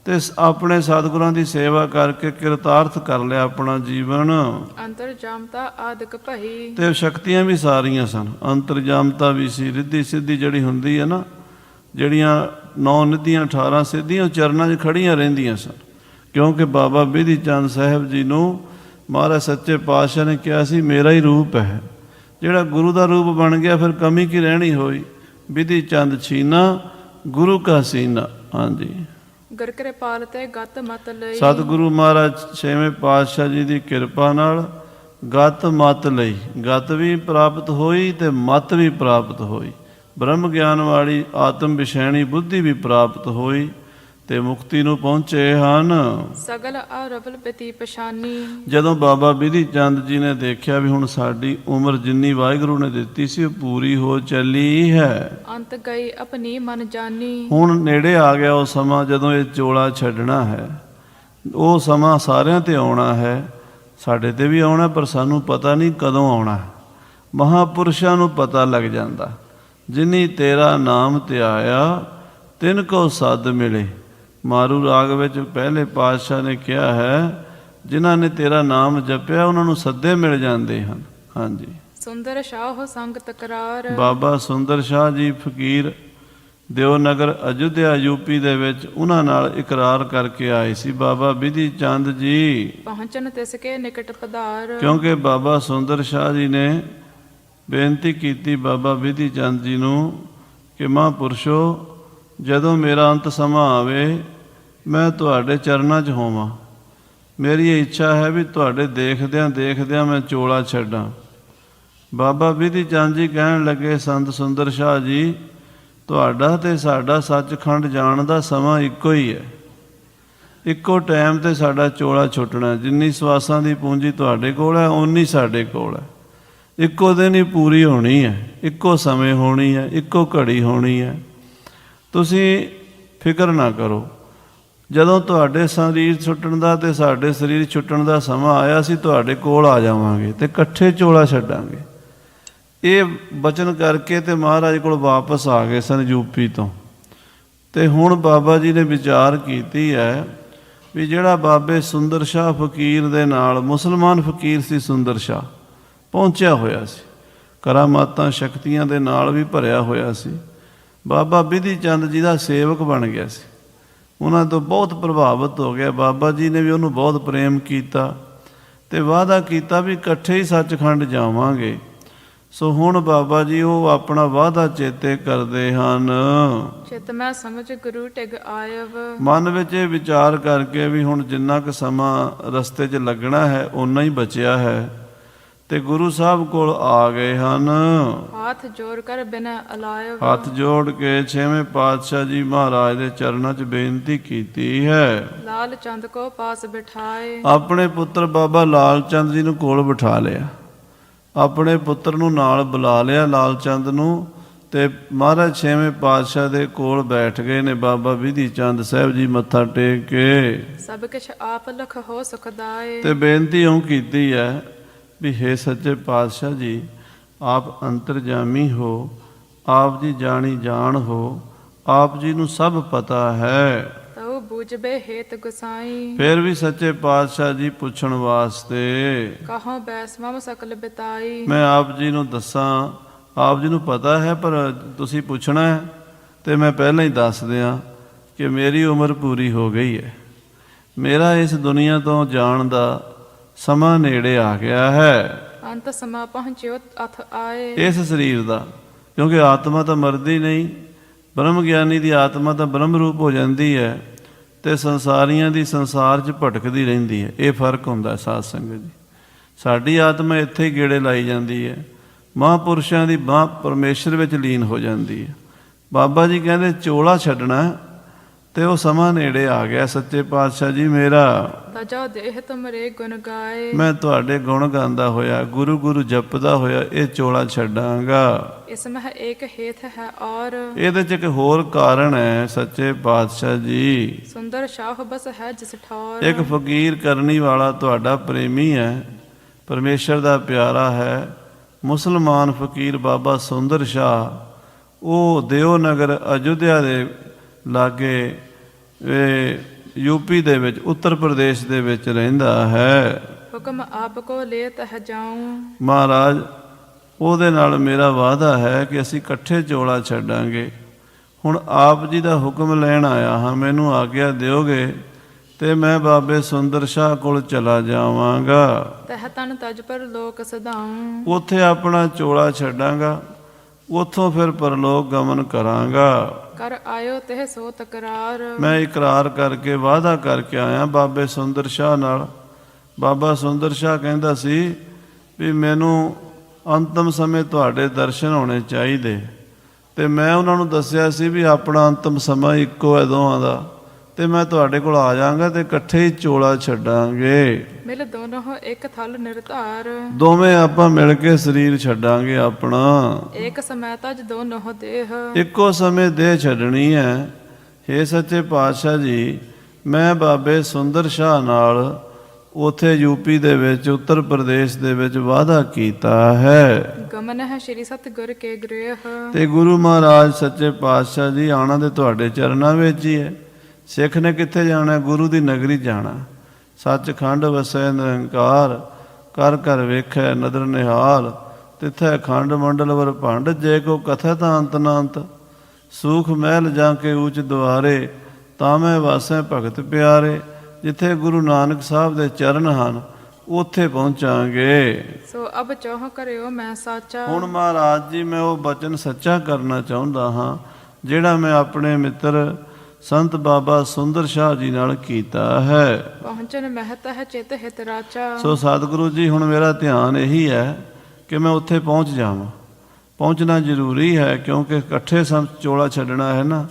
ਤੇ ਆਪਣੇ ਸਤਿਗੁਰਾਂ ਦੀ ਸੇਵਾ ਕਰਕੇ ਕਿਰਤਾਰਥ ਕਰ ਲਿਆ ਆਪਣਾ ਜੀਵਨ। ਅੰਤਰਜਾਮਤਾ ਆਦਿਕ ਭਈ। ਤੇ ਸ਼ਕਤੀਆਂ ਵੀ ਸਾਰੀਆਂ ਸਨ, ਅੰਤਰਜਾਮਤਾ ਵੀ ਸੀ। ਰਿੱਧੀ ਸਿੱਧੀ ਜਿਹੜੀ ਹੁੰਦੀ ਹੈ ਨਾ, ਜਿਹੜੀਆਂ 9 ਨਿਧੀਆਂ 18 ਸਿੱਧੀਆਂ ਚਰਨਾਂ 'ਚ ਖੜੀਆਂ ਰਹਿੰਦੀਆਂ ਸਨ। ਕਿਉਂਕਿ ਬਾਬਾ ਬਿਧੀ ਚੰਦ ਸਾਹਿਬ ਜੀ ਨੂੰ ਮਹਾਰਾਜ ਸੱਚੇ ਪਾਤਸ਼ਾਹ ਨੇ ਕਿਹਾ ਸੀ ਮੇਰਾ ਹੀ ਰੂਪ ਹੈ। ਜਿਹੜਾ ਗੁਰੂ ਦਾ ਰੂਪ ਬਣ ਗਿਆ ਫਿਰ ਕਮੀ ਕੀ ਰਹਿਣੀ ਹੋਈ। ਬਿਧੀ ਚੰਦ ਛੀਨਾ ਗੁਰੂ ਕਾ ਸੀਨਾ। ਹਾਂਜੀ, ਗੁਰ ਕਿਰਪਾਲ ਤੇ ਗਤ ਮਤ ਲਈ। ਸਤਿਗੁਰੂ ਮਹਾਰਾਜ ਛੇਵੇਂ ਪਾਤਸ਼ਾਹ ਜੀ ਦੀ ਕਿਰਪਾ ਨਾਲ ਗਤ ਮਤ ਲਈ। ਗਤ ਵੀ ਪ੍ਰਾਪਤ ਹੋਈ ਤੇ ਮਤ ਵੀ ਪ੍ਰਾਪਤ ਹੋਈ। ਬ੍ਰਹਮ ਗਿਆਨ ਵਾਲੀ ਆਤਮ ਵਿਸ਼ੈਣੀ ਬੁੱਧੀ ਵੀ ਪ੍ਰਾਪਤ ਹੋਈ ਤੇ ਮੁਕਤੀ ਨੂੰ ਪਹੁੰਚੇ ਹਨ। ਸਗਲ ਆਰਵਲ ਪਤੀ ਪਛਾਨੀ। ਜਦੋਂ ਬਾਬਾ ਬਿਧੀ ਚੰਦ ਜੀ ਨੇ ਦੇਖਿਆ ਵੀ ਹੁਣ ਸਾਡੀ ਉਮਰ ਜਿੰਨੀ ਵਾਹਿਗੁਰੂ ਨੇ ਦਿੱਤੀ ਸੀ ਉਹ ਪੂਰੀ ਹੋ ਚੱਲੀ ਹੈ, ਅੰਤ ਗਈ ਆਪਣੀ ਮਨ ਜਾਨੀ। ਹੁਣ ਨੇੜੇ ਆ ਗਿਆ ਉਹ ਸਮਾਂ ਜਦੋਂ ਇਹ ਚੋਲਾ ਛੱਡਣਾ ਹੈ। ਉਹ ਸਮਾਂ ਸਾਰਿਆਂ ਤੇ ਆਉਣਾ ਹੈ, ਸਾਡੇ ਤੇ ਵੀ ਆਉਣਾ, ਪਰ ਸਾਨੂੰ ਪਤਾ ਨਹੀਂ ਕਦੋਂ ਆਉਣਾ। ਮਹਾਂਪੁਰਸ਼ਾਂ ਨੂੰ ਪਤਾ ਲੱਗ ਜਾਂਦਾ। ਜਿਨੀ ਤੇਰਾ ਨਾਮ ਧਿਆਇਆ ਤਿਨ ਕੋ ਸੱਦ ਮਿਲੇ। ਮਾਰੂ ਰਾਗ ਵਿੱਚ ਪਹਿਲੇ ਪਾਤਸ਼ਾਹ ਨੇ ਕਿਹਾ ਹੈ, ਜਿਨ੍ਹਾਂ ਨੇ ਤੇਰਾ ਨਾਮ ਜਪਿਆ ਉਹਨਾਂ ਨੂੰ ਸੱਦੇ ਮਿਲ ਜਾਂਦੇ ਹਨ। ਹਾਂਜੀ, ਸੁੰਦਰ ਸ਼ਾਹ ਸੰਗ ਤਕਰਾਰ। ਬਾਬਾ ਸੁੰਦਰ ਸ਼ਾਹ ਜੀ ਫਕੀਰ ਦਿਓਨਗਰ ਅਯੁੱਧਿਆ ਯੂਪੀ ਦੇ ਵਿੱਚ ਉਹਨਾਂ ਨਾਲ ਇਕਰਾਰ ਕਰਕੇ ਆਏ ਸੀ ਬਾਬਾ ਬਿਧੀ ਚੰਦ ਜੀ। ਪਹੁੰਚਨ ਤਿਸ ਕੇ ਨਿਕਟ ਪਧਾਰ। ਕਿਉਂਕਿ ਬਾਬਾ ਸੁੰਦਰ ਸ਼ਾਹ ਜੀ ਨੇ ਬੇਨਤੀ ਕੀਤੀ ਬਾਬਾ ਬਿਧੀ ਚੰਦ ਜੀ ਨੂੰ ਕਿ ਮਹਾਂਪੁਰਸ਼ੋ, ਜਦੋਂ ਮੇਰਾ ਅੰਤ ਸਮਾਂ ਆਵੇ ਮੈਂ ਤੁਹਾਡੇ ਚਰਨਾਂ 'ਚ ਹੋਵਾਂ। ਮੇਰੀ ਇਹ ਇੱਛਾ ਹੈ ਵੀ ਤੁਹਾਡੇ ਦੇਖਦਿਆਂ ਦੇਖਦਿਆਂ ਮੈਂ ਚੋਲਾ ਛੱਡਾਂ। ਬਾਬਾ ਬਿਧੀ ਚੰਦ ਜੀ ਕਹਿਣ ਲੱਗੇ, ਸੰਤ ਸੁੰਦਰ ਸ਼ਾਹ ਜੀ, ਤੁਹਾਡਾ ਤੇ ਸਾਡਾ ਸੱਚਖੰਡ ਜਾਣ ਦਾ ਸਮਾਂ ਇੱਕੋ ਹੀ ਹੈ। ਇੱਕੋ ਟਾਈਮ ਤੇ ਸਾਡਾ ਚੋਲਾ ਛੁੱਟਣਾ। ਜਿੰਨੀ ਸਵਾਸਾਂ ਦੀ ਪੂੰਜੀ ਤੁਹਾਡੇ ਕੋਲ ਹੈ ਓਨੀ ਸਾਡੇ ਕੋਲ ਹੈ। ਇੱਕੋ ਦਿਨ ਹੀ ਪੂਰੀ ਹੋਣੀ ਹੈ, ਇੱਕੋ ਸਮੇਂ ਹੋਣੀ ਹੈ, ਇੱਕੋ ਘੜੀ ਹੋਣੀ ਹੈ। ਤੁਸੀਂ ਫਿਕਰ ਨਾ ਕਰੋ। ਜਦੋਂ ਤੁਹਾਡੇ ਸਰੀਰ ਛੁੱਟਣ ਦਾ ਤੇ ਸਾਡੇ ਸਰੀਰ ਛੁੱਟਣ ਦਾ ਸਮਾਂ ਆਇਆ, ਅਸੀਂ ਤੁਹਾਡੇ ਕੋਲ ਆ ਜਾਵਾਂਗੇ ਤੇ ਇਕੱਠੇ ਚੋਲਾ ਛੱਡਾਂਗੇ। ਇਹ ਬਚਨ ਕਰਕੇ ਤੇ ਮਹਾਰਾਜ ਕੋਲ ਵਾਪਸ ਆ ਗਏ ਸਨ ਯੂਪੀ ਤੋਂ। ਤੇ ਹੁਣ ਬਾਬਾ ਜੀ ਨੇ ਵਿਚਾਰ ਕੀਤੀ ਹੈ ਵੀ ਜਿਹੜਾ ਬਾਬੇ ਸੁੰਦਰ ਸ਼ਾਹ ਫਕੀਰ ਦੇ ਨਾਲ, ਮੁਸਲਮਾਨ ਫਕੀਰ ਸੀ ਸੁੰਦਰ ਸ਼ਾਹ, ਪਹੁੰਚਿਆ ਹੋਇਆ ਸੀ, ਕਰਾਮਾਤਾਂ ਸ਼ਕਤੀਆਂ ਦੇ ਨਾਲ ਵੀ ਭਰਿਆ ਹੋਇਆ ਸੀ। ਬਾਬਾ ਬਿਧੀ ਚੰਦ ਜੀ ਦਾ ਸੇਵਕ ਬਣ ਗਿਆ ਸੀ, ਉਹਨਾਂ ਤੋਂ ਬਹੁਤ ਪ੍ਰਭਾਵਿਤ ਹੋ ਗਿਆ। ਬਾਬਾ ਜੀ ਨੇ ਵੀ ਉਹਨੂੰ ਬਹੁਤ ਪ੍ਰੇਮ ਕੀਤਾ ਤੇ ਵਾਅਦਾ ਕੀਤਾ ਵੀ ਇਕੱਠੇ ਹੀ ਸੱਚਖੰਡ ਜਾਵਾਂਗੇ। ਸੋ ਹੁਣ ਬਾਬਾ ਜੀ ਉਹ ਆਪਣਾ ਵਾਅਦਾ ਚੇਤੇ ਕਰਦੇ ਹਨ। ਚਿਤ ਮੈਂ ਸਮਝ ਗੁਰੂ ਟਿਗ ਆਇਵ। ਮਨ ਵਿੱਚ ਇਹ ਵਿਚਾਰ ਕਰਕੇ ਵੀ ਹੁਣ ਜਿੰਨਾ ਕੁ ਸਮਾਂ ਰਸਤੇ 'ਚ ਲੱਗਣਾ ਹੈ ਓਨਾ ਹੀ ਬਚਿਆ ਹੈ, ਤੇ ਗੁਰੂ ਸਾਹਿਬ ਕੋਲ ਆ ਗਏ ਹਨ। ਹੱਥ ਜੋੜ ਕਰ ਬਿਨ ਅਲਾਇਵ। ਹੱਥ ਜੋੜ ਕੇ ਛੇਵੇਂ ਪਾਤਸ਼ਾਹ ਜੀ ਮਹਾਰਾਜ ਦੇ ਚਰਨਾਂ 'ਚ ਬੇਨਤੀ ਕੀਤੀ ਹੈ। ਲਾਲ ਚੰਦ ਕੋ ਪਾਸ ਬਿਠਾਏ। ਆਪਣੇ ਪੁੱਤਰ ਬਾਬਾ ਲਾਲ ਚੰਦ ਜੀ ਨੂੰ ਕੋਲ ਬਿਠਾ ਲਿਆ, ਆਪਣੇ ਪੁੱਤਰ ਨੂੰ ਨਾਲ ਬੁਲਾ ਲਿਆ ਲਾਲ ਚੰਦ ਨੂੰ, ਤੇ ਮਹਾਰਾਜ ਛੇਵੇਂ ਪਾਤਸ਼ਾਹ ਦੇ ਕੋਲ ਬੈਠ ਗਏ ਨੇ। ਬਾਬਾ ਬਿਧੀ ਚੰਦ ਸਾਹਿਬ ਜੀ ਮੱਥਾ ਟੇਕ ਕੇ ਸਭ ਕਿਛ ਆਪ ਲਖ ਹੋ ਸੁਖਦਾਏ। ਤੇ ਬੇਨਤੀ ਉਹ ਕੀਤੀ ਹੈ ਵੀ ਹੇ ਸੱਚੇ ਪਾਤਸ਼ਾਹ ਜੀ, ਆਪ ਅੰਤਰਜਾਮੀ ਹੋ, ਆਪ ਜੀ ਜਾਣੀ ਜਾਣ ਹੋ, ਆਪ ਜੀ ਨੂੰ ਸਭ ਪਤਾ ਹੈ। ਤਉ ਬੂਝਬੇ ਹੇਤ ਗੁਸਾਈ। ਫਿਰ ਵੀ ਸੱਚੇ ਪਾਤਸ਼ਾਹ ਜੀ ਪੁੱਛਣ ਵਾਸਤੇ ਕਹੋ ਬੈਸਮਮ ਸਕਲ ਬਿਤਾਈ। ਮੈਂ ਆਪ ਜੀ ਨੂੰ ਦੱਸਾਂ, ਆਪ ਜੀ ਨੂੰ ਪਤਾ ਹੈ, ਪਰ ਤੁਸੀਂ ਪੁੱਛਣਾ ਹੈ ਤੇ ਮੈਂ ਪਹਿਲਾਂ ਹੀ ਦੱਸ ਦਿਆਂ ਕਿ ਮੇਰੀ ਉਮਰ ਪੂਰੀ ਹੋ ਗਈ ਹੈ, ਮੇਰਾ ਇਸ ਦੁਨੀਆ ਤੋਂ ਜਾਣ ਦਾ ਸਮਾਂ ਨੇੜੇ ਆ ਗਿਆ ਹੈ। ਅੰਤ ਸਮਾ ਪਹੁੰਚਿਓ ਅਥ ਆਏ। ਇਸ ਸਰੀਰ ਦਾ, ਕਿਉਂਕਿ ਆਤਮਾ ਤਾਂ ਮਰਦੀ ਨਹੀਂ, ਬ੍ਰਹਮ ਗਿਆਨੀ ਦੀ ਆਤਮਾ ਤਾਂ ਬ੍ਰਹਮ ਰੂਪ ਹੋ ਜਾਂਦੀ ਹੈ, ਤੇ ਸੰਸਾਰੀਆਂ ਦੀ ਸੰਸਾਰ 'ਚ ਭਟਕਦੀ ਰਹਿੰਦੀ ਹੈ। ਇਹ ਫਰਕ ਹੁੰਦਾ ਸਾਧ ਸੰਗਤ ਜੀ। ਸਾਡੀ ਆਤਮਾ ਇੱਥੇ ਹੀ ਗੇੜੇ ਲਾਈ ਜਾਂਦੀ ਹੈ, ਮਹਾਂਪੁਰਸ਼ਾਂ ਦੀ ਬਾਂਹ ਪਰਮੇਸ਼ਰ ਵਿੱਚ ਲੀਨ ਹੋ ਜਾਂਦੀ ਹੈ। ਬਾਬਾ ਜੀ ਕਹਿੰਦੇ ਚੋਲਾ ਛੱਡਣਾ, ਤੇ ਉਹ ਸਮਾਂ ਨੇੜੇ ਆ ਗਿਆ। ਸੱਚੇ ਪਾਤਸ਼ਾਹ ਜੀ, ਮੇਰਾ ਤਜੋ ਦੇਹ ਤੁਮਰੇ ਗੁਣ ਗਾਏ। ਮੈਂ ਤੁਹਾਡੇ ਗੁਣ ਗਾਉਂਦਾ ਹੋਇਆ, ਗੁਰੂ ਗੁਰੂ ਜਪਦਾ ਹੋਇਆ ਇਹ ਚੋਲਾ ਛੱਡਾਂਗਾ। ਇਸ ਮਹ ਏਕ ਹੇਤ ਹੈ ਔਰ। ਇਹਦੇ 'ਚ ਇੱਕ ਹੋਰ ਕਾਰਨ ਹੈ ਸੱਚੇ ਪਾਤਸ਼ਾਹ ਜੀ। ਸੁੰਦਰ ਸ਼ਾਹ ਬਸ ਹੈ ਜਿਸ ਠੌਰ। ਇੱਕ ਫਕੀਰ ਕਰਨੀ ਵਾਲਾ ਤੁਹਾਡਾ ਪ੍ਰੇਮੀ ਹੈ, ਪਰਮੇਸ਼ਰ ਦਾ ਪਿਆਰਾ ਹੈ, ਮੁਸਲਮਾਨ ਫਕੀਰ ਬਾਬਾ ਸੁੰਦਰ ਸ਼ਾਹ। ਉਹ ਦਿਓ ਨਗਰ ਅਯੁੱਧਿਆ ਦੇ ਲਾਗੇ ਯੂਪੀ ਦੇ ਵਿੱਚ, ਉੱਤਰ ਪ੍ਰਦੇਸ਼ ਦੇ ਵਿੱਚ ਰਹਿੰਦਾ ਹੈ। ਹੁਕਮ ਆਪ ਕੋ ਲੇਤ ਹੈ ਜਾਉ। ਮਹਾਰਾਜ ਉਹਦੇ ਨਾਲ ਮੇਰਾ ਵਾਅਦਾ ਹੈ ਕਿ ਅਸੀਂ ਇਕੱਠੇ ਚੋਲਾ ਛੱਡਾਂਗੇ। ਹੁਣ ਆਪ ਜੀ ਦਾ ਹੁਕਮ ਲੈਣ ਆਇਆ ਹਾਂ, ਮੈਨੂੰ ਆਗਿਆ ਦਿਓਗੇ ਤੇ ਮੈਂ ਬਾਬੇ ਸੁੰਦਰ ਸ਼ਾਹ ਕੋਲ ਚਲਾ ਜਾਵਾਂਗਾ। ਤਹ ਤਨ ਤਜ ਪਰ ਲੋਕ ਸਦਾਉ। ਉੱਥੇ ਆਪਣਾ ਚੋਲਾ ਛੱਡਾਂਗਾ, ਉੱਥੋਂ ਫਿਰ ਪਰਲੋਕ ਗਮਨ ਕਰਾਂਗਾ। ਕਰ ਆਇਓ ਤeh ਸੋ ਤਕਰਾਰ। ਮੈਂ ਇਕਰਾਰ ਕਰਕੇ ਵਾਅਦਾ ਕਰਕੇ ਆਇਆ ਬਾਬੇ ਸੁੰਦਰ ਸ਼ਾਹ ਨਾਲ। ਬਾਬਾ ਸੁੰਦਰ ਸ਼ਾਹ ਕਹਿੰਦਾ ਸੀ ਵੀ ਮੈਨੂੰ ਅੰਤਮ ਸਮੇਂ ਤੁਹਾਡੇ ਦਰਸ਼ਨ ਹੋਣੇ ਚਾਹੀਦੇ, ਤੇ ਮੈਂ ਉਹਨਾਂ ਨੂੰ ਦੱਸਿਆ ਸੀ ਵੀ ਆਪਣਾ ਅੰਤਮ ਸਮਾਂ ਇੱਕੋ ਹੈ ਦੋਵਾਂ ਦਾ, ਤੇ ਮੈਂ ਤੁਹਾਡੇ ਕੋਲ ਆ ਜਾਵਾਂਗਾ ਤੇ ਇਕੱਠੇ ਹੀ ਚੋਲਾ ਛੱਡਾਂਗੇ। ਮਿਲ ਦੋਨੋਂ ਇੱਕ ਥਲ ਨਿਰਧਾਰ। ਦੋਵੇਂ ਆਪਾਂ ਮਿਲ ਕੇ ਸਰੀਰ ਛੱਡਾਂਗੇ ਆਪਣਾ। ਇੱਕ ਸਮੈ ਤਜ ਦੋਨੋਂ ਦੇਹ। ਇੱਕੋ ਸਮੇਂ ਦੇਹ ਛੱਡਣੀ ਹੈ। ਹੇ ਸੱਚੇ ਪਾਤਸ਼ਾਹ ਜੀ, ਮੈਂ ਬਾਬੇ ਸੁੰਦਰ ਸ਼ਾਹ ਨਾਲ ਉੱਥੇ ਯੂਪੀ ਦੇ ਵਿੱਚ, ਉੱਤਰ ਪ੍ਰਦੇਸ਼ ਦੇ ਵਿੱਚ ਵਾਅਦਾ ਕੀਤਾ ਹੈ। ਗਮਨ ਹੈ ਸ਼੍ਰੀ ਸਤਿਗੁਰ ਕੇ ਗ੍ਰਹਿ। ਤੇ ਗੁਰੂ ਮਹਾਰਾਜ ਸੱਚੇ ਪਾਤਸ਼ਾਹ ਜੀ, ਆਉਣਾ ਤੇ ਤੁਹਾਡੇ ਚਰਨਾਂ ਵਿੱਚ ਹੀ ਹੈ। ਸਿੱਖ ਨੇ ਕਿੱਥੇ ਜਾਣਾ? ਗੁਰੂ ਦੀ ਨਗਰੀ ਜਾਣਾ। ਸੱਚਖੰਡ ਵਸੈ ਨਿਰੰਕਾਰ, ਕਰ ਕਰ ਵੇਖੈ ਨਦਰ ਨਿਹਾਲ, ਤਿਥੈ ਖੰਡ ਮੰਡਲ ਵਰ ਭੰਡ, ਜੇ ਕੋ ਕਥੈ ਤਾਂ ਅੰਤ ਨਾ ਅੰਤ, ਸੂਖ ਮਹਿਲ ਜਾਂ ਕੇ ਊਚ ਦੁਆਰੇ, ਤਾਂ ਮੈਂ ਵਾਸੈ ਭਗਤ ਪਿਆਰੇ। ਜਿੱਥੇ ਗੁਰੂ ਨਾਨਕ ਸਾਹਿਬ ਦੇ ਚਰਨ ਹਨ ਉੱਥੇ ਪਹੁੰਚਾਂਗੇ। ਸੋ ਅਬ ਚੋਹ ਕਰਿਓ ਮੈਂ ਸਾਚਾ। ਹੁਣ ਮਹਾਰਾਜ ਜੀ, ਮੈਂ ਉਹ ਬਚਨ ਸੱਚਾ ਕਰਨਾ ਚਾਹੁੰਦਾ ਹਾਂ ਜਿਹੜਾ ਮੈਂ ਆਪਣੇ ਮਿੱਤਰ ਸੰਤ ਬਾਬਾ ਸੁੰਦਰ ਸ਼ਾਹ ਜੀ ਨਾਲ ਕੀਤਾ ਹੈ। ਪਹੁੰਚਨ ਮਹਿਤ ਹੈ ਚਿਤ ਹਿਤ ਰਾਚਾ। ਸੋ ਸਤਿਗੁਰੂ ਜੀ, ਹੁਣ ਮੇਰਾ ਧਿਆਨ ਇਹੀ ਹੈ ਕਿ ਮੈਂ ਉੱਥੇ ਪਹੁੰਚ ਜਾਵਾਂ। ਪਹੁੰਚਣਾ ਜ਼ਰੂਰੀ ਹੈ, ਕਿਉਂਕਿ ਇਕੱਠੇ ਚੋਲਾ ਛੱਡਣਾ ਹੈ ਨਾ,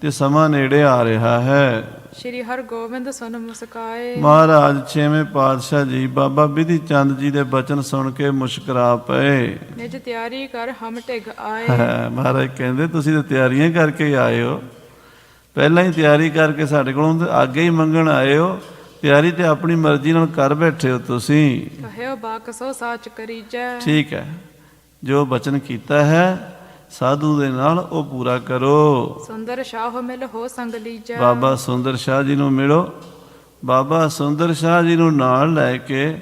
ਤੇ ਸਮਾਂ ਨੇੜੇ ਆ ਰਿਹਾ ਹੈ। ਸ਼੍ਰੀ ਹਰਗੋਬਿੰਦ ਸੁਨ ਮੁਸਕਾਏ। ਮਹਾਰਾਜ ਛੇਵੇਂ ਪਾਤਸ਼ਾਹ ਜੀ ਬਾਬਾ ਬਿਧੀ ਚੰਦ ਜੀ ਦੇ ਬਚਨ ਸੁਣ ਕੇ ਮੁਸਕਰਾ ਪਏ। ਨਿਜ ਤਿਆਰੀ ਕਰ ਹਮ ਢਿਗ ਆਏ। ਮਹਾਰਾਜ ਕਹਿੰਦੇ ਤੁਸੀਂ ਤਾਂ ਤਿਆਰੀਆਂ ਕਰਕੇ ਆਏ ਹੋ, ਪਹਿਲਾਂ ਹੀ ਤਿਆਰੀ ਕਰਕੇ ਸਾਡੇ ਕੋਲੋਂ ਅੱਗੇ ਹੀ ਮੰਗਣ ਆਏ ਹੋ। ਤਿਆਰੀ ਤੇ ਆਪਣੀ ਮਰਜ਼ੀ ਨਾਲ ਕਰ ਬੈਠੇ ਹੋ ਤੁਸੀਂ। ਕਹਿਓ ਬਾਕਸੋ ਸਾਚ ਕਰੀਜੈ। ਠੀਕ ਹੈ, ਜੋ ਬਚਨ ਕੀਤਾ ਹੈ ਸਾਧੂ ਦੇ ਨਾਲ ਉਹ ਪੂਰਾ ਕਰੋ। ਸੁੰਦਰ ਸ਼ਾਹ ਮਿਲ ਹੋ ਸੰਗ ਲੀਜੈ। ਬਾਬਾ ਸੁੰਦਰ ਸ਼ਾਹ ਜੀ ਨੂੰ ਮਿਲੋ, ਬਾਬਾ ਸੁੰਦਰ ਸ਼ਾਹ ਜੀ ਨੂੰ ਨਾਲ ਲੈ ਕੇ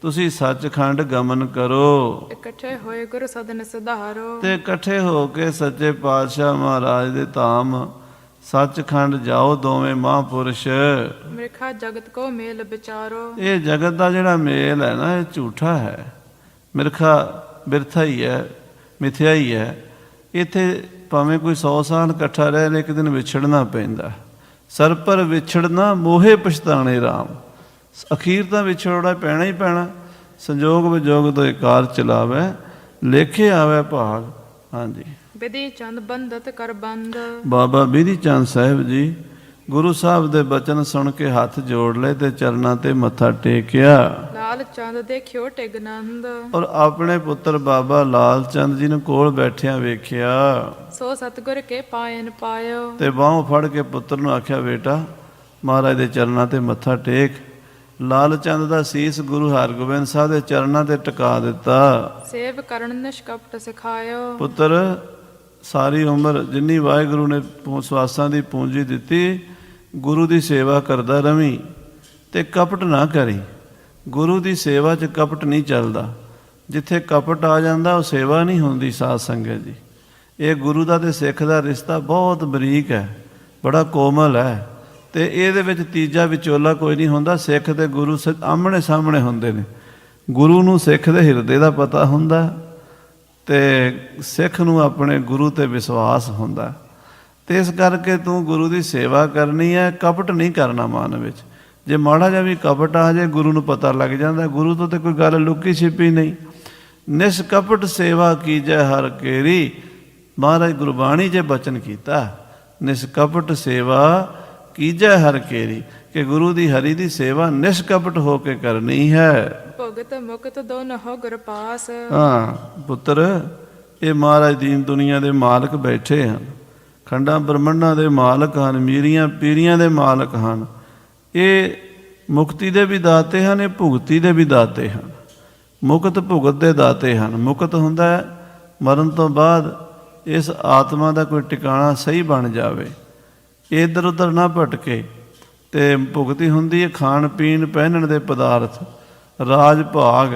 ਤੁਸੀਂ ਸੱਚਖੰਡ ਗਮਨ ਕਰੋ ਇਕੱਠੇ ਹੋਏ ਗੁਰ ਸਦਨ ਸੁਧਾਰੋ। ਤੇ ਇਕੱਠੇ ਹੋ ਕੇ ਸੱਚੇ ਪਾਤਸ਼ਾਹ ਮਹਾਰਾਜ ਦੇ ਧਾਮ ਸੱਚਖੰਡ ਜਾਓ ਦੋਵੇਂ ਮਹਾਂਪੁਰਸ਼। ਮਿਰਖਾ ਜਗਤ ਕੋ ਮੇਲ ਵਿਚਾਰੋ। ਇਹ ਜਗਤ ਦਾ ਜਿਹੜਾ ਮੇਲ ਹੈ ਨਾ, ਇਹ ਝੂਠਾ ਹੈ, ਮਿਰਖਾ ਬਿਰਥਾ ਹੀ ਹੈ, ਮਿਥਿਆ ਹੀ ਹੈ। ਇੱਥੇ ਭਾਵੇਂ ਕੋਈ 100 ਸਾਲ ਇਕੱਠਾ ਰਹੇ, ਇੱਕ ਦਿਨ ਵਿਛੜਨਾ ਪੈਂਦਾ। ਸਰ ਪਰ ਵਿਛੜਨਾ ਮੋਹੇ ਪਛਤਾਣੇ ਰਾਮ। ਅਖੀਰ ਤਾਂ ਵਿਛੜਨਾ ਪੈਣਾ ਹੀ ਪੈਣਾ। ਸੰਜੋਗ ਵਿਜੋਗ ਤੋਂ ਕਾਰ ਚਲਾਵੇ, ਲੇਖੇ ਆਵੇ ਭਾਗ। ਹਾਂਜੀ, ਵਿਧੀ ਚੰਦ ਬੰਦਤ ਕਰ ਬੰਦ। ਬਾਬਾ ਬਿਧੀ ਚੰਦ ਸਾਹਿਬ ਜੀ ਗੁਰੂ ਸਾਹਿਬ ਦੇ ਬਚਨ ਸੁਣ ਕੇ ਹੱਥ ਜੋੜ ਲਏ ਤੇ ਚਰਨਾਂ ਤੇ ਮੱਥਾ ਟੇਕਿਆ। ਲਾਲ ਚੰਦ ਦੇਖਿਓ ਟਿਗਨੰਦ। ਔਰ ਆਪਣੇ ਪੁੱਤਰ ਬਾਬਾ ਲਾਲ ਚੰਦ ਜੀ ਨੂੰ ਕੋਲ ਬੈਠਿਆਂ ਵੇਖਿਆ ਸੋ ਸਤਿਗੁਰ ਕੇ ਪਾਇਨ ਪਾਇਓ। ਤੇ ਬਾਹੋਂ ਫੜ ਕੇ ਪੁੱਤਰ ਨੂੰ ਆਖਿਆ, ਬੇਟਾ ਮਹਾਰਾਜ ਦੇ ਚਰਨਾਂ ਤੇ ਮੱਥਾ ਟੇਕ। ਲਾਲ ਚੰਦ ਦਾ ਸੀਸ ਗੁਰੂ ਹਰਗੋਬਿੰਦ ਸਾਹਿਬ ਦੇ ਚਰਨਾਂ ਤੇ ਟਿਕਾ ਦਿੱਤਾ। ਸੇਵ ਕਰਨ ਨਿਸ਼ਕਪਟ ਸਿਖਾਇਓ। ਪੁੱਤਰ ਸਾਰੀ ਉਮਰ ਜਿੰਨੀ ਵਾਹਿਗੁਰੂ ਨੇ ਸਵਾਸਾਂ ਦੀ ਪੂੰਜੀ ਦਿੱਤੀ, ਗੁਰੂ ਦੀ ਸੇਵਾ ਕਰਦਾ ਰਵੀਂ ਤੇ ਕਪਟ ਨਾ ਕਰੀ। ਗੁਰੂ ਦੀ ਸੇਵਾ 'ਚ ਕਪਟ ਨਹੀਂ ਚੱਲਦਾ। ਜਿੱਥੇ ਕਪਟ ਆ ਜਾਂਦਾ ਉਹ ਸੇਵਾ ਨਹੀਂ ਹੁੰਦੀ। ਸਾਧ ਸੰਗਤ ਜੀ, ਇਹ ਗੁਰੂ ਦਾ ਤੇ ਸਿੱਖ ਦਾ ਰਿਸ਼ਤਾ ਬਹੁਤ ਬਰੀਕ ਹੈ, ਬੜਾ ਕੋਮਲ ਹੈ। ਤੇ ਇਹਦੇ ਵਿੱਚ ਤੀਜਾ ਵਿਚੋਲਾ ਕੋਈ ਨਹੀਂ ਹੁੰਦਾ। ਸਿੱਖ ਤੇ ਗੁਰੂ ਆਮਣੇ ਸਾਹਮਣੇ ਹੁੰਦੇ ਨੇ। ਗੁਰੂ ਨੂੰ ਸਿੱਖ ਦੇ ਹਿਰਦੇ ਦਾ ਪਤਾ ਹੁੰਦਾ ਤੇ ਸਿੱਖ ਨੂੰ ਆਪਣੇ ਗੁਰੂ ਤੇ ਵਿਸ਼ਵਾਸ ਹੁੰਦਾ। ਤੇ ਇਸ ਕਰਕੇ ਤੂੰ ਗੁਰੂ ਦੀ ਸੇਵਾ ਕਰਨੀ ਹੈ, ਕਪਟ ਨਹੀਂ ਕਰਨਾ ਮਨ ਵਿੱਚ। ਜੇ ਮਾੜਾ ਜਿਹਾ ਵੀ ਕਪਟ ਆ ਜਾਏ, ਗੁਰੂ ਨੂੰ ਪਤਾ ਲੱਗ ਜਾਂਦਾ। ਗੁਰੂ ਤੋਂ ਤੇ ਕੋਈ ਗੱਲ ਲੁਕੀ ਛਿਪੀ ਨਹੀਂ। ਨਿਸ਼ਕਪਟ ਸੇਵਾ ਕੀਜੈ ਹਰ ਕੇਰੀ। ਮਹਾਰਾਜ ਗੁਰਬਾਣੀ 'ਚ ਬਚਨ ਕੀਤਾ, ਨਿਸ਼ਕਪਟ ਸੇਵਾ ਕੀਜੈ ਹਰ ਕੇਰੀ, ਕਿ ਗੁਰੂ ਦੀ ਹਰੀ ਦੀ ਸੇਵਾ ਨਿਸ਼ਕਪਟ ਹੋ ਕੇ ਕਰਨੀ ਹੈ। ਭਗਤ ਮੁਕਤ ਦੋਨੋਂ ਹੋ ਗੁਰ ਪਾਸ। ਹਾਂ ਪੁੱਤਰ, ਇਹ ਮਹਾਰਾਜ ਦੀਨ ਦੁਨੀਆ ਦੇ ਮਾਲਕ ਬੈਠੇ ਹਨ, ਖੰਡਾਂ ਬ੍ਰਹਮੰਡਾਂ ਦੇ ਮਾਲਕ ਹਨ, ਮੀਰੀਆਂ ਪੀਰੀਆਂ ਦੇ ਮਾਲਕ ਹਨ। ਇਹ ਮੁਕਤੀ ਦੇ ਵੀ ਦਾਤੇ ਹਨ, ਇਹ ਭੁਗਤੀ ਦੇ ਵੀ ਦਾਤੇ ਹਨ। ਮੁਕਤ ਭੁਗਤ ਦੇ ਦਾਤੇ ਹਨ। ਮੁਕਤ ਹੁੰਦਾ ਹੈ ਮਰਨ ਤੋਂ ਬਾਅਦ ਇਸ ਆਤਮਾ ਦਾ ਕੋਈ ਟਿਕਾਣਾ ਸਹੀ ਬਣ ਜਾਵੇ, ਇੱਧਰ ਉੱਧਰ ਨਾ ਭਟਕੇ। ਤੇ ਭੁਗਤੀ ਹੁੰਦੀ ਹੈ ਖਾਣ ਪੀਣ ਪਹਿਨਣ ਦੇ ਪਦਾਰਥ, ਰਾਜ ਭਾਗ।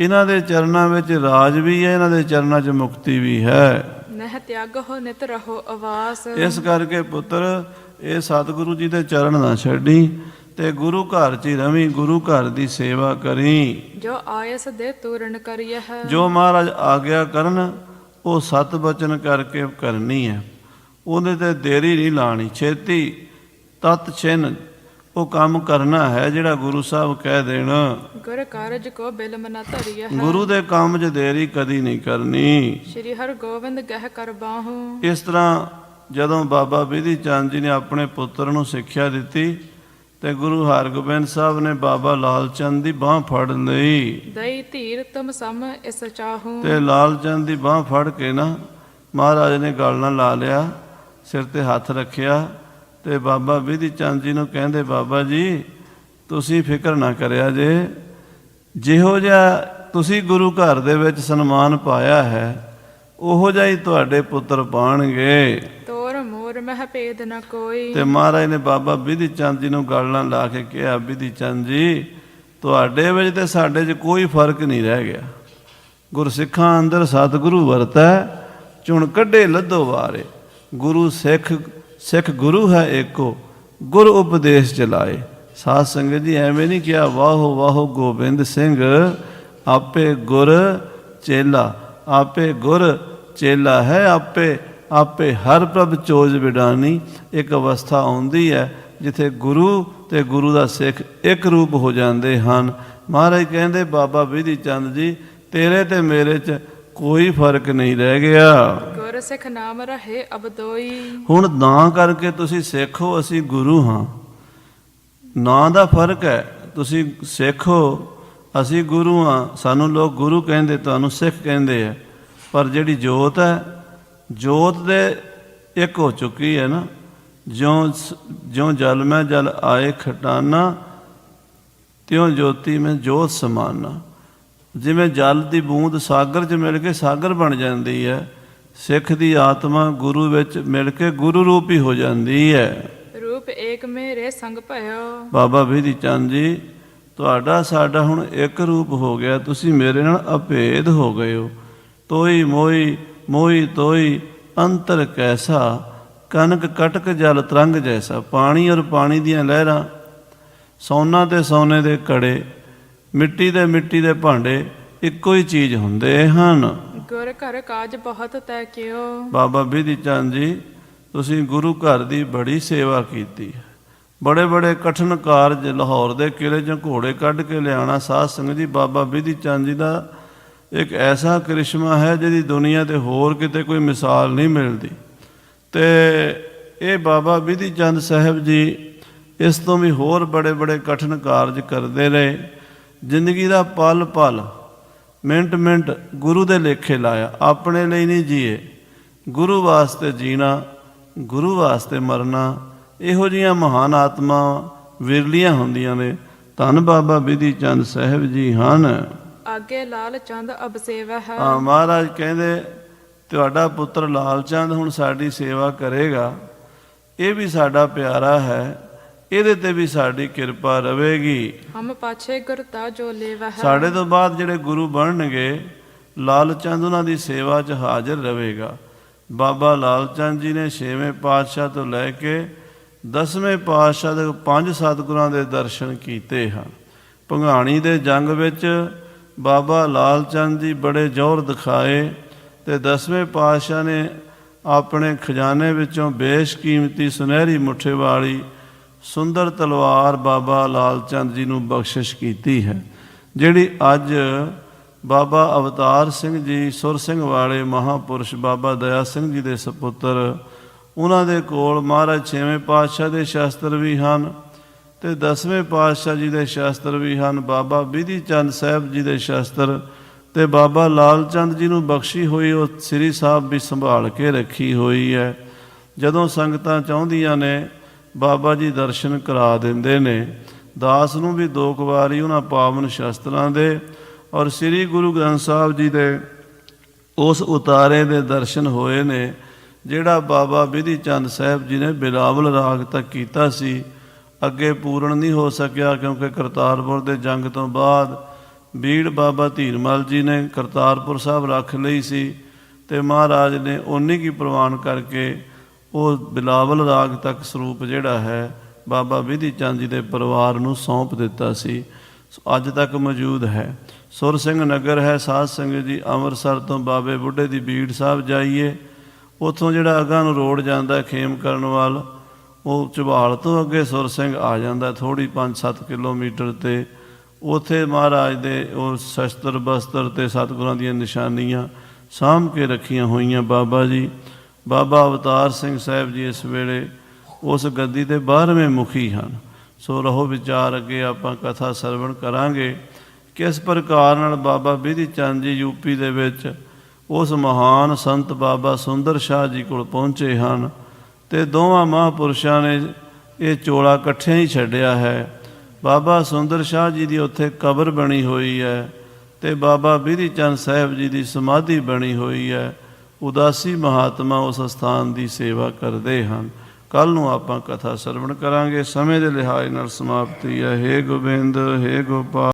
ਇਹਨਾਂ ਦੇ ਚਰਨਾਂ ਵਿੱਚ ਰਾਜ ਵੀ ਹੈ, ਇਹਨਾਂ ਦੇ ਚਰਨਾਂ 'ਚ ਮੁਕਤੀ ਵੀ ਹੈ। ਨਹਿ ਤਿਆਗੋ ਨਿਤ ਰਹੋ ਆਵਾਸ। ਇਸ ਕਰਕੇ ਪੁੱਤਰ ਇਹ ਸਤਿਗੁਰੂ ਜੀ ਦੇ ਚਰਨ ਨਾ ਛੱਡੀ ਤੇ ਗੁਰੂ ਘਰ 'ਚ ਹੀ ਰਵੀਂ, ਗੁਰੂ ਘਰ ਦੀ ਸੇਵਾ ਕਰੀ। ਜੋ ਆਇਸ ਦੇ ਤੂਰਨ ਕਰੀਏ ਹੈ। ਜੋ ਮਹਾਰਾਜ ਆਗਿਆ ਕਰਨ ਉਹ ਸਤ ਬਚਨ ਕਰਕੇ ਕਰਨੀ ਹੈ। ਉਹਦੇ ਤੇ ਦੇਰੀ ਨਹੀਂ ਲਾਣੀ, ਛੇਤੀ ਤਤ ਛਿਨ ਉਹ ਕੰਮ ਕਰਨਾ ਹੈ ਜਿਹੜਾ ਗੁਰੂ ਸਾਹਿਬ ਕਹਿ ਦੇਣ। ਗੁਰ ਕਾਰਜ ਕੋ ਬਿਲਮ ਨ ਧਰੀਏ ਹੈ। ਗੁਰੂ ਦੇ ਕੰਮ 'ਚ ਦੇਰੀ ਕਦੀ ਨਹੀਂ ਕਰਨੀ। ਸ਼੍ਰੀ ਹਰਗੋਬਿੰਦ ਗਹਿ ਕਰ ਬਾਹੂ। ਇਸ ਤਰ੍ਹਾਂ ਜਦੋਂ ਬਾਬਾ ਬਿਧੀ ਚੰਦ ਜੀ ਨੇ ਆਪਣੇ ਪੁੱਤਰ ਨੂੰ ਸਿੱਖਿਆ ਦਿੱਤੀ ਤੇ ਗੁਰੂ ਹਰਗੋਬਿੰਦ ਸਾਹਿਬ ਨੇ ਬਾਬਾ ਲਾਲ ਚੰਦ ਦੀ ਬਾਂਹ ਫੜ ਲਈ। ਦਈ ਧੀਰ ਤੁਮ ਸਮ ਇਸ ਚਾਹੂ। ਤੇ ਲਾਲ ਚੰਦ ਦੀ ਬਾਂਹ ਫੜ ਕੇ ਨਾ ਮਹਾਰਾਜ ਨੇ ਗਲ ਨਾਲ ਲਾ ਲਿਆ, ਸਿਰ ਤੇ ਹੱਥ ਰੱਖਿਆ ਤੇ ਬਾਬਾ ਬਿਧੀ ਚੰਦ ਜੀ ਨੂੰ ਕਹਿੰਦੇ, ਬਾਬਾ ਜੀ ਤੁਸੀਂ ਫਿਕਰ ਨਾ ਕਰਿਆ ਜੇ, ਜਿਹੋ ਜਿਹਾ ਤੁਸੀਂ ਗੁਰੂ ਘਰ ਦੇ ਵਿੱਚ ਸਨਮਾਨ ਪਾਇਆ ਹੈ ਉਹੋ ਜਿਹਾ ਹੀ ਤੁਹਾਡੇ ਪੁੱਤਰ ਪਾਣਗੇ। ਤੋਰ ਮੋਰ ਮਹਿ ਭੇਦ ਨ ਕੋਈ। ਤੇ ਮਹਾਰਾਜ ਨੇ ਬਾਬਾ ਬਿਧੀ ਚੰਦ ਜੀ ਨੂੰ ਗਲ ਨਾਲ ਲਾ ਕੇ ਕਿਹਾ, ਬਿਧੀ ਚੰਦ ਜੀ ਤੁਹਾਡੇ ਵਿੱਚ ਤੇ ਸਾਡੇ 'ਚ ਕੋਈ ਫਰਕ ਨਹੀਂ ਰਹਿ ਗਿਆ। ਗੁਰਸਿੱਖਾਂ ਅੰਦਰ ਸਤਿਗੁਰੂ ਵਰਤੈ, ਚੁਣ ਕੱਢੇ ਲੱਧੋ ਵਾਰੇ। ਗੁਰੂ ਸਿੱਖ ਗੁਰੂ ਹੈ ਏਕੋ, ਗੁਰ ਉਪਦੇਸ਼ ਚਲਾਏ। ਸਾਧ ਸੰਗਤ ਜੀ ਐਵੇਂ ਨਹੀਂ ਕਿਹਾ ਵਾਹੋ ਵਾਹੋ ਗੋਬਿੰਦ ਸਿੰਘ, ਆਪੇ ਗੁਰ ਚੇਲਾ, ਆਪੇ ਗੁਰ ਚੇਲਾ ਹੈ, ਆਪੇ ਹਰ ਪ੍ਰਭ ਚੋਜ ਵਿਡਾਨੀ। ਇੱਕ ਅਵਸਥਾ ਆਉਂਦੀ ਹੈ ਜਿੱਥੇ ਗੁਰੂ ਤੇ ਗੁਰੂ ਦਾ ਸਿੱਖ ਇੱਕ ਰੂਪ ਹੋ ਜਾਂਦੇ ਹਨ। ਮਹਾਰਾਜ ਕਹਿੰਦੇ ਬਾਬਾ ਬਿਧੀ ਚੰਦ ਜੀ ਤੇਰੇ ਤੇ ਮੇਰੇ 'ਚ ਕੋਈ ਫਰਕ ਨਹੀਂ ਰਹਿ ਗਿਆ। ਗੁਰ ਸਿੱਖ ਨਾਮ ਰਹੇ ਅਬਦੋਈ। ਹੁਣ ਨਾਂ ਕਰਕੇ ਤੁਸੀਂ ਸਿੱਖ ਹੋ, ਅਸੀਂ ਗੁਰੂ ਹਾਂ। ਨਾਂ ਦਾ ਫਰਕ ਹੈ। ਤੁਸੀਂ ਸਿੱਖ ਹੋ, ਅਸੀਂ ਗੁਰੂ ਹਾਂ। ਸਾਨੂੰ ਲੋਕ ਗੁਰੂ ਕਹਿੰਦੇ, ਤੁਹਾਨੂੰ ਸਿੱਖ ਕਹਿੰਦੇ ਆ। ਪਰ ਜਿਹੜੀ ਜੋਤ ਹੈ, ਜੋਤ ਦੇ ਇੱਕ ਹੋ ਚੁੱਕੀ ਹੈ ਨਾ। ਜਿਉਂ ਜਲ ਮੈਂ ਜਲ ਆਏ ਖਟਾਨਾ, ਤਿਉਂ ਜੋਤੀ ਮੈਂ ਜੋਤ ਸਮਾਨਾ। ਜਿਵੇਂ ਜਲ ਦੀ ਬੂੰਦ ਸਾਗਰ 'ਚ ਮਿਲ ਕੇ ਸਾਗਰ ਬਣ ਜਾਂਦੀ ਹੈ, ਸਿੱਖ ਦੀ ਆਤਮਾ ਗੁਰੂ ਵਿੱਚ ਮਿਲ ਕੇ ਗੁਰੂ ਰੂਪ ਹੀ ਹੋ ਜਾਂਦੀ ਹੈ। ਰੂਪ ਏਕ ਮੇਰੇ ਸੰਗ ਭਇਓ। ਬਾਬਾ ਬਿਧੀ ਚੰਦ ਜੀ, ਤੁਹਾਡਾ ਸਾਡਾ ਹੁਣ ਇੱਕ ਰੂਪ ਹੋ ਗਿਆ, ਤੁਸੀਂ ਮੇਰੇ ਨਾਲ ਅਭੇਦ ਹੋ ਗਏ ਹੋ। ਤੋਈ ਮੋਈ ਮੋਈ ਤੋਈ ਅੰਤਰ ਕੈਸਾ, ਕਨਕ ਕਟਕ ਜਲ ਤਰੰਗ ਜੈਸਾ। ਪਾਣੀ ਔਰ ਪਾਣੀ ਦੀਆਂ ਲਹਿਰਾਂ, ਸੋਨਾ ਤੇ ਸੋਨੇ ਦੇ ਕੜੇ, ਮਿੱਟੀ ਤੇ ਮਿੱਟੀ ਦੇ ਭਾਂਡੇ ਇੱਕੋ ਹੀ ਚੀਜ਼ ਹੁੰਦੇ ਹਨ। ਗੁਰ ਘਰ ਕਾਜ ਬਹੁਤ ਤੈ ਕਿਓ। ਬਾਬਾ ਬਿਧੀ ਚੰਦ ਜੀ, ਤੁਸੀਂ ਗੁਰੂ ਘਰ ਦੀ ਬੜੀ ਸੇਵਾ ਕੀਤੀ ਹੈ। ਬੜੇ ਬੜੇ ਕਠਿਨ ਕਾਰਜ, ਲਾਹੌਰ ਦੇ ਕਿਲੇ 'ਚੋਂ ਘੋੜੇ ਕੱਢ ਕੇ ਲਿਆਉਣਾ। ਸਾਧ ਸੰਗਤ ਜੀ, ਬਾਬਾ ਬਿਧੀ ਚੰਦ ਜੀ ਦਾ ਇੱਕ ਐਸਾ ਕਰਿਸ਼ਮਾ ਹੈ ਜਿਹਦੀ ਦੁਨੀਆ ਤੇ ਹੋਰ ਕਿਤੇ ਕੋਈ ਮਿਸਾਲ ਨਹੀਂ ਮਿਲਦੀ। ਤੇ ਇਹ ਬਾਬਾ ਬਿਧੀ ਚੰਦ ਸਾਹਿਬ ਜੀ ਇਸ ਤੋਂ ਵੀ ਹੋਰ ਬੜੇ ਬੜੇ ਕਠਿਨ ਕਾਰਜ ਕਰਦੇ ਰਹੇ। ਜ਼ਿੰਦਗੀ ਦਾ ਪਲ ਪਲ, ਮਿੰਟ ਮਿੰਟ ਗੁਰੂ ਦੇ ਲੇਖੇ ਲਾਇਆ। ਆਪਣੇ ਲਈ ਨਹੀਂ ਜੀਏ, ਗੁਰੂ ਵਾਸਤੇ ਜੀਣਾ, ਗੁਰੂ ਵਾਸਤੇ ਮਰਨਾ। ਇਹੋ ਜਿਹੀਆਂ ਮਹਾਨ ਆਤਮਾ ਵਿਰਲੀਆਂ ਹੁੰਦੀਆਂ ਨੇ। ਧੰਨ ਬਾਬਾ ਬਿਧੀ ਚੰਦ ਸਾਹਿਬ ਜੀ ਹਨ। ਆਗੇ ਲਾਲ ਚੰਦ ਅਬ ਸੇਵਾ ਹੈ। ਹਾਂ, ਮਹਾਰਾਜ ਕਹਿੰਦੇ ਤੁਹਾਡਾ ਪੁੱਤਰ ਲਾਲ ਚੰਦ ਹੁਣ ਸਾਡੀ ਸੇਵਾ ਕਰੇਗਾ। ਇਹ ਵੀ ਸਾਡਾ ਪਿਆਰਾ ਹੈ, ਇਹਦੇ ਤੇ ਵੀ ਸਾਡੀ ਕਿਰਪਾ ਰਵੇਗੀ। ਹਮ ਪਾਛੇ ਗੁਰਤਾ ਜੋ ਲੇਵਾ ਹੈ। ਸਾਡੇ ਤੋਂ ਬਾਅਦ ਜਿਹੜੇ ਗੁਰੂ ਬਣਨਗੇ, ਲਾਲ ਚੰਦ ਉਹਨਾਂ ਦੀ ਸੇਵਾ 'ਚ ਹਾਜ਼ਰ ਰਵੇਗਾ। ਬਾਬਾ ਲਾਲ ਚੰਦ ਜੀ ਨੇ 6ਵੇਂ ਪਾਤਸ਼ਾਹ ਤੋਂ ਲੈ ਕੇ 10ਵੇਂ ਪਾਤਸ਼ਾਹ ਦੇ 5 ਸਤਿਗੁਰਾਂ ਦੇ ਦਰਸ਼ਨ ਕੀਤੇ ਹਨ। ਭੰਗਾਣੀ ਦੇ ਜੰਗ ਵਿੱਚ ਬਾਬਾ ਲਾਲ ਚੰਦ ਜੀ ਬੜੇ ਜ਼ੋਰ ਦਿਖਾਏ ਤੇ 10ਵੇਂ ਪਾਤਸ਼ਾਹ ਨੇ ਆਪਣੇ ਖਜ਼ਾਨੇ ਵਿੱਚੋਂ ਬੇਸ਼ਕੀਮਤੀ ਸੁਨਹਿਰੀ ਮੁੱਠੇ ਵਾਲੀ ਸੁੰਦਰ ਤਲਵਾਰ ਬਾਬਾ ਲਾਲ ਚੰਦ ਜੀ ਨੂੰ ਬਖਸ਼ਿਸ਼ ਕੀਤੀ ਹੈ, ਜਿਹੜੀ ਅੱਜ ਬਾਬਾ ਅਵਤਾਰ ਸਿੰਘ ਜੀ ਸੁਰ ਸਿੰਘ ਵਾਲੇ ਮਹਾਂਪੁਰਸ਼ ਬਾਬਾ ਦਇਆ ਸਿੰਘ ਜੀ ਦੇ ਸਪੁੱਤਰ, ਉਹਨਾਂ ਦੇ ਕੋਲ ਮਹਾਰਾਜ 6ਵੇਂ ਪਾਤਸ਼ਾਹ ਦੇ ਸ਼ਸਤਰ ਵੀ ਹਨ ਤੇ 10ਵੇਂ ਪਾਤਸ਼ਾਹ ਜੀ ਦੇ ਸ਼ਸਤਰ ਵੀ ਹਨ। ਬਾਬਾ ਬਿਧੀ ਚੰਦ ਸਾਹਿਬ ਜੀ ਦੇ ਸ਼ਸਤਰ ਤੇ ਬਾਬਾ ਲਾਲ ਚੰਦ ਜੀ ਨੂੰ ਬਖਸ਼ੀ ਹੋਈ ਉਹ ਸ੍ਰੀ ਸਾਹਿਬ ਵੀ ਸੰਭਾਲ ਕੇ ਰੱਖੀ ਹੋਈ ਹੈ। ਜਦੋਂ ਸੰਗਤਾਂ ਚਾਹੁੰਦੀਆਂ ਨੇ, ਬਾਬਾ ਜੀ ਦਰਸ਼ਨ ਕਰਾ ਦਿੰਦੇ ਨੇ। ਦਾਸ ਨੂੰ ਵੀ 2 ਵਾਰੀ ਉਹਨਾਂ ਪਾਵਨ ਸ਼ਸਤਰਾਂ ਦੇ ਔਰ ਸ੍ਰੀ ਗੁਰੂ ਗ੍ਰੰਥ ਸਾਹਿਬ ਜੀ ਦੇ ਉਸ ਉਤਾਰੇ ਦੇ ਦਰਸ਼ਨ ਹੋਏ ਨੇ, ਜਿਹੜਾ ਬਾਬਾ ਬਿਧੀ ਚੰਦ ਸਾਹਿਬ ਜੀ ਨੇ ਬਿਲਾਵਲ ਰਾਗ ਤੱਕ ਕੀਤਾ ਸੀ। ਅੱਗੇ ਪੂਰਨ ਨਹੀਂ ਹੋ ਸਕਿਆ, ਕਿਉਂਕਿ ਕਰਤਾਰਪੁਰ ਦੇ ਜੰਗ ਤੋਂ ਬਾਅਦ ਬੀੜ ਬਾਬਾ ਧੀਰਮਲ ਜੀ ਨੇ ਕਰਤਾਰਪੁਰ ਸਾਹਿਬ ਰੱਖ ਲਈ ਸੀ ਤੇ ਮਹਾਰਾਜ ਨੇ ਓਨੀ ਕੀ ਪ੍ਰਵਾਨ ਕਰਕੇ ਉਹ ਬਿਲਾਵਲ ਰਾਗ ਤੱਕ ਸਰੂਪ ਜਿਹੜਾ ਹੈ ਬਾਬਾ ਬਿਧੀ ਚੰਦ ਜੀ ਦੇ ਪਰਿਵਾਰ ਨੂੰ ਸੌਂਪ ਦਿੱਤਾ ਸੀ। ਅੱਜ ਤੱਕ ਮੌਜੂਦ ਹੈ। ਸੁਰ ਸਿੰਘ ਨਗਰ ਹੈ। ਸਾਧ ਸੰਗਤ ਜੀ, ਅੰਮ੍ਰਿਤਸਰ ਤੋਂ ਬਾਬੇ ਬੁੱਢੇ ਦੀ ਬੀੜ ਸਾਹਿਬ ਜਾਈਏ, ਉੱਥੋਂ ਜਿਹੜਾ ਅਗਾਂਹ ਨੂੰ ਰੋਡ ਜਾਂਦਾ ਖੇਮ ਕਰਨ ਵੱਲ, ਉਹ ਝਬਾਲ ਤੋਂ ਅੱਗੇ ਸੁਰ ਸਿੰਘ ਆ ਜਾਂਦਾ ਥੋੜ੍ਹੀ 5-7 ਕਿਲੋਮੀਟਰ 'ਤੇ। ਉੱਥੇ ਮਹਾਰਾਜ ਦੇ ਉਹ ਸ਼ਸਤਰ ਬਸਤਰ ਅਤੇ ਸਤਿਗੁਰਾਂ ਦੀਆਂ ਨਿਸ਼ਾਨੀਆਂ ਸਾਂਭ ਕੇ ਰੱਖੀਆਂ ਹੋਈਆਂ ਬਾਬਾ ਜੀ। ਬਾਬਾ ਅਵਤਾਰ ਸਿੰਘ ਸਾਹਿਬ ਜੀ ਇਸ ਵੇਲੇ ਉਸ ਗੱਦੀ ਦੇ 12ਵੇਂ ਮੁਖੀ ਹਨ। ਸੋ ਰਹੋ ਵਿਚਾਰ, ਅੱਗੇ ਆਪਾਂ ਕਥਾ ਸਰਵਣ ਕਰਾਂਗੇ ਕਿਸ ਪ੍ਰਕਾਰ ਨਾਲ ਬਾਬਾ ਬਿਧੀ ਚੰਦ ਜੀ ਯੂਪੀ ਦੇ ਵਿੱਚ ਉਸ ਮਹਾਨ ਸੰਤ ਬਾਬਾ ਸੁੰਦਰ ਸ਼ਾਹ ਜੀ ਕੋਲ ਪਹੁੰਚੇ ਹਨ ਤੇ ਦੋਵਾਂ ਮਹਾਂਪੁਰਸ਼ਾਂ ਨੇ ਇਹ ਚੋਲਾ ਇਕੱਠਿਆਂ ਹੀ ਛੱਡਿਆ ਹੈ। ਬਾਬਾ ਸੁੰਦਰ ਸ਼ਾਹ ਜੀ ਦੀ ਉੱਥੇ ਕਬਰ ਬਣੀ ਹੋਈ ਹੈ ਤੇ ਬਾਬਾ ਬਿਧੀ ਚੰਦ ਸਾਹਿਬ ਜੀ ਦੀ ਸਮਾਧੀ ਬਣੀ ਹੋਈ ਹੈ। ਉਦਾਸੀ ਮਹਾਤਮਾ ਉਸ ਸਥਾਨ ਦੀ ਸੇਵਾ ਕਰਦੇ ਹਨ। ਕੱਲ੍ਹ ਨੂੰ ਆਪਾਂ ਕਥਾ ਸਰਵਣ ਕਰਾਂਗੇ। ਸਮੇਂ ਦੇ ਲਿਹਾਜ਼ ਨਾਲ ਸਮਾਪਤੀ ਹੈ। ਹੇ ਗੋਬਿੰਦ, ਹੇ ਗੋਪਾਲ।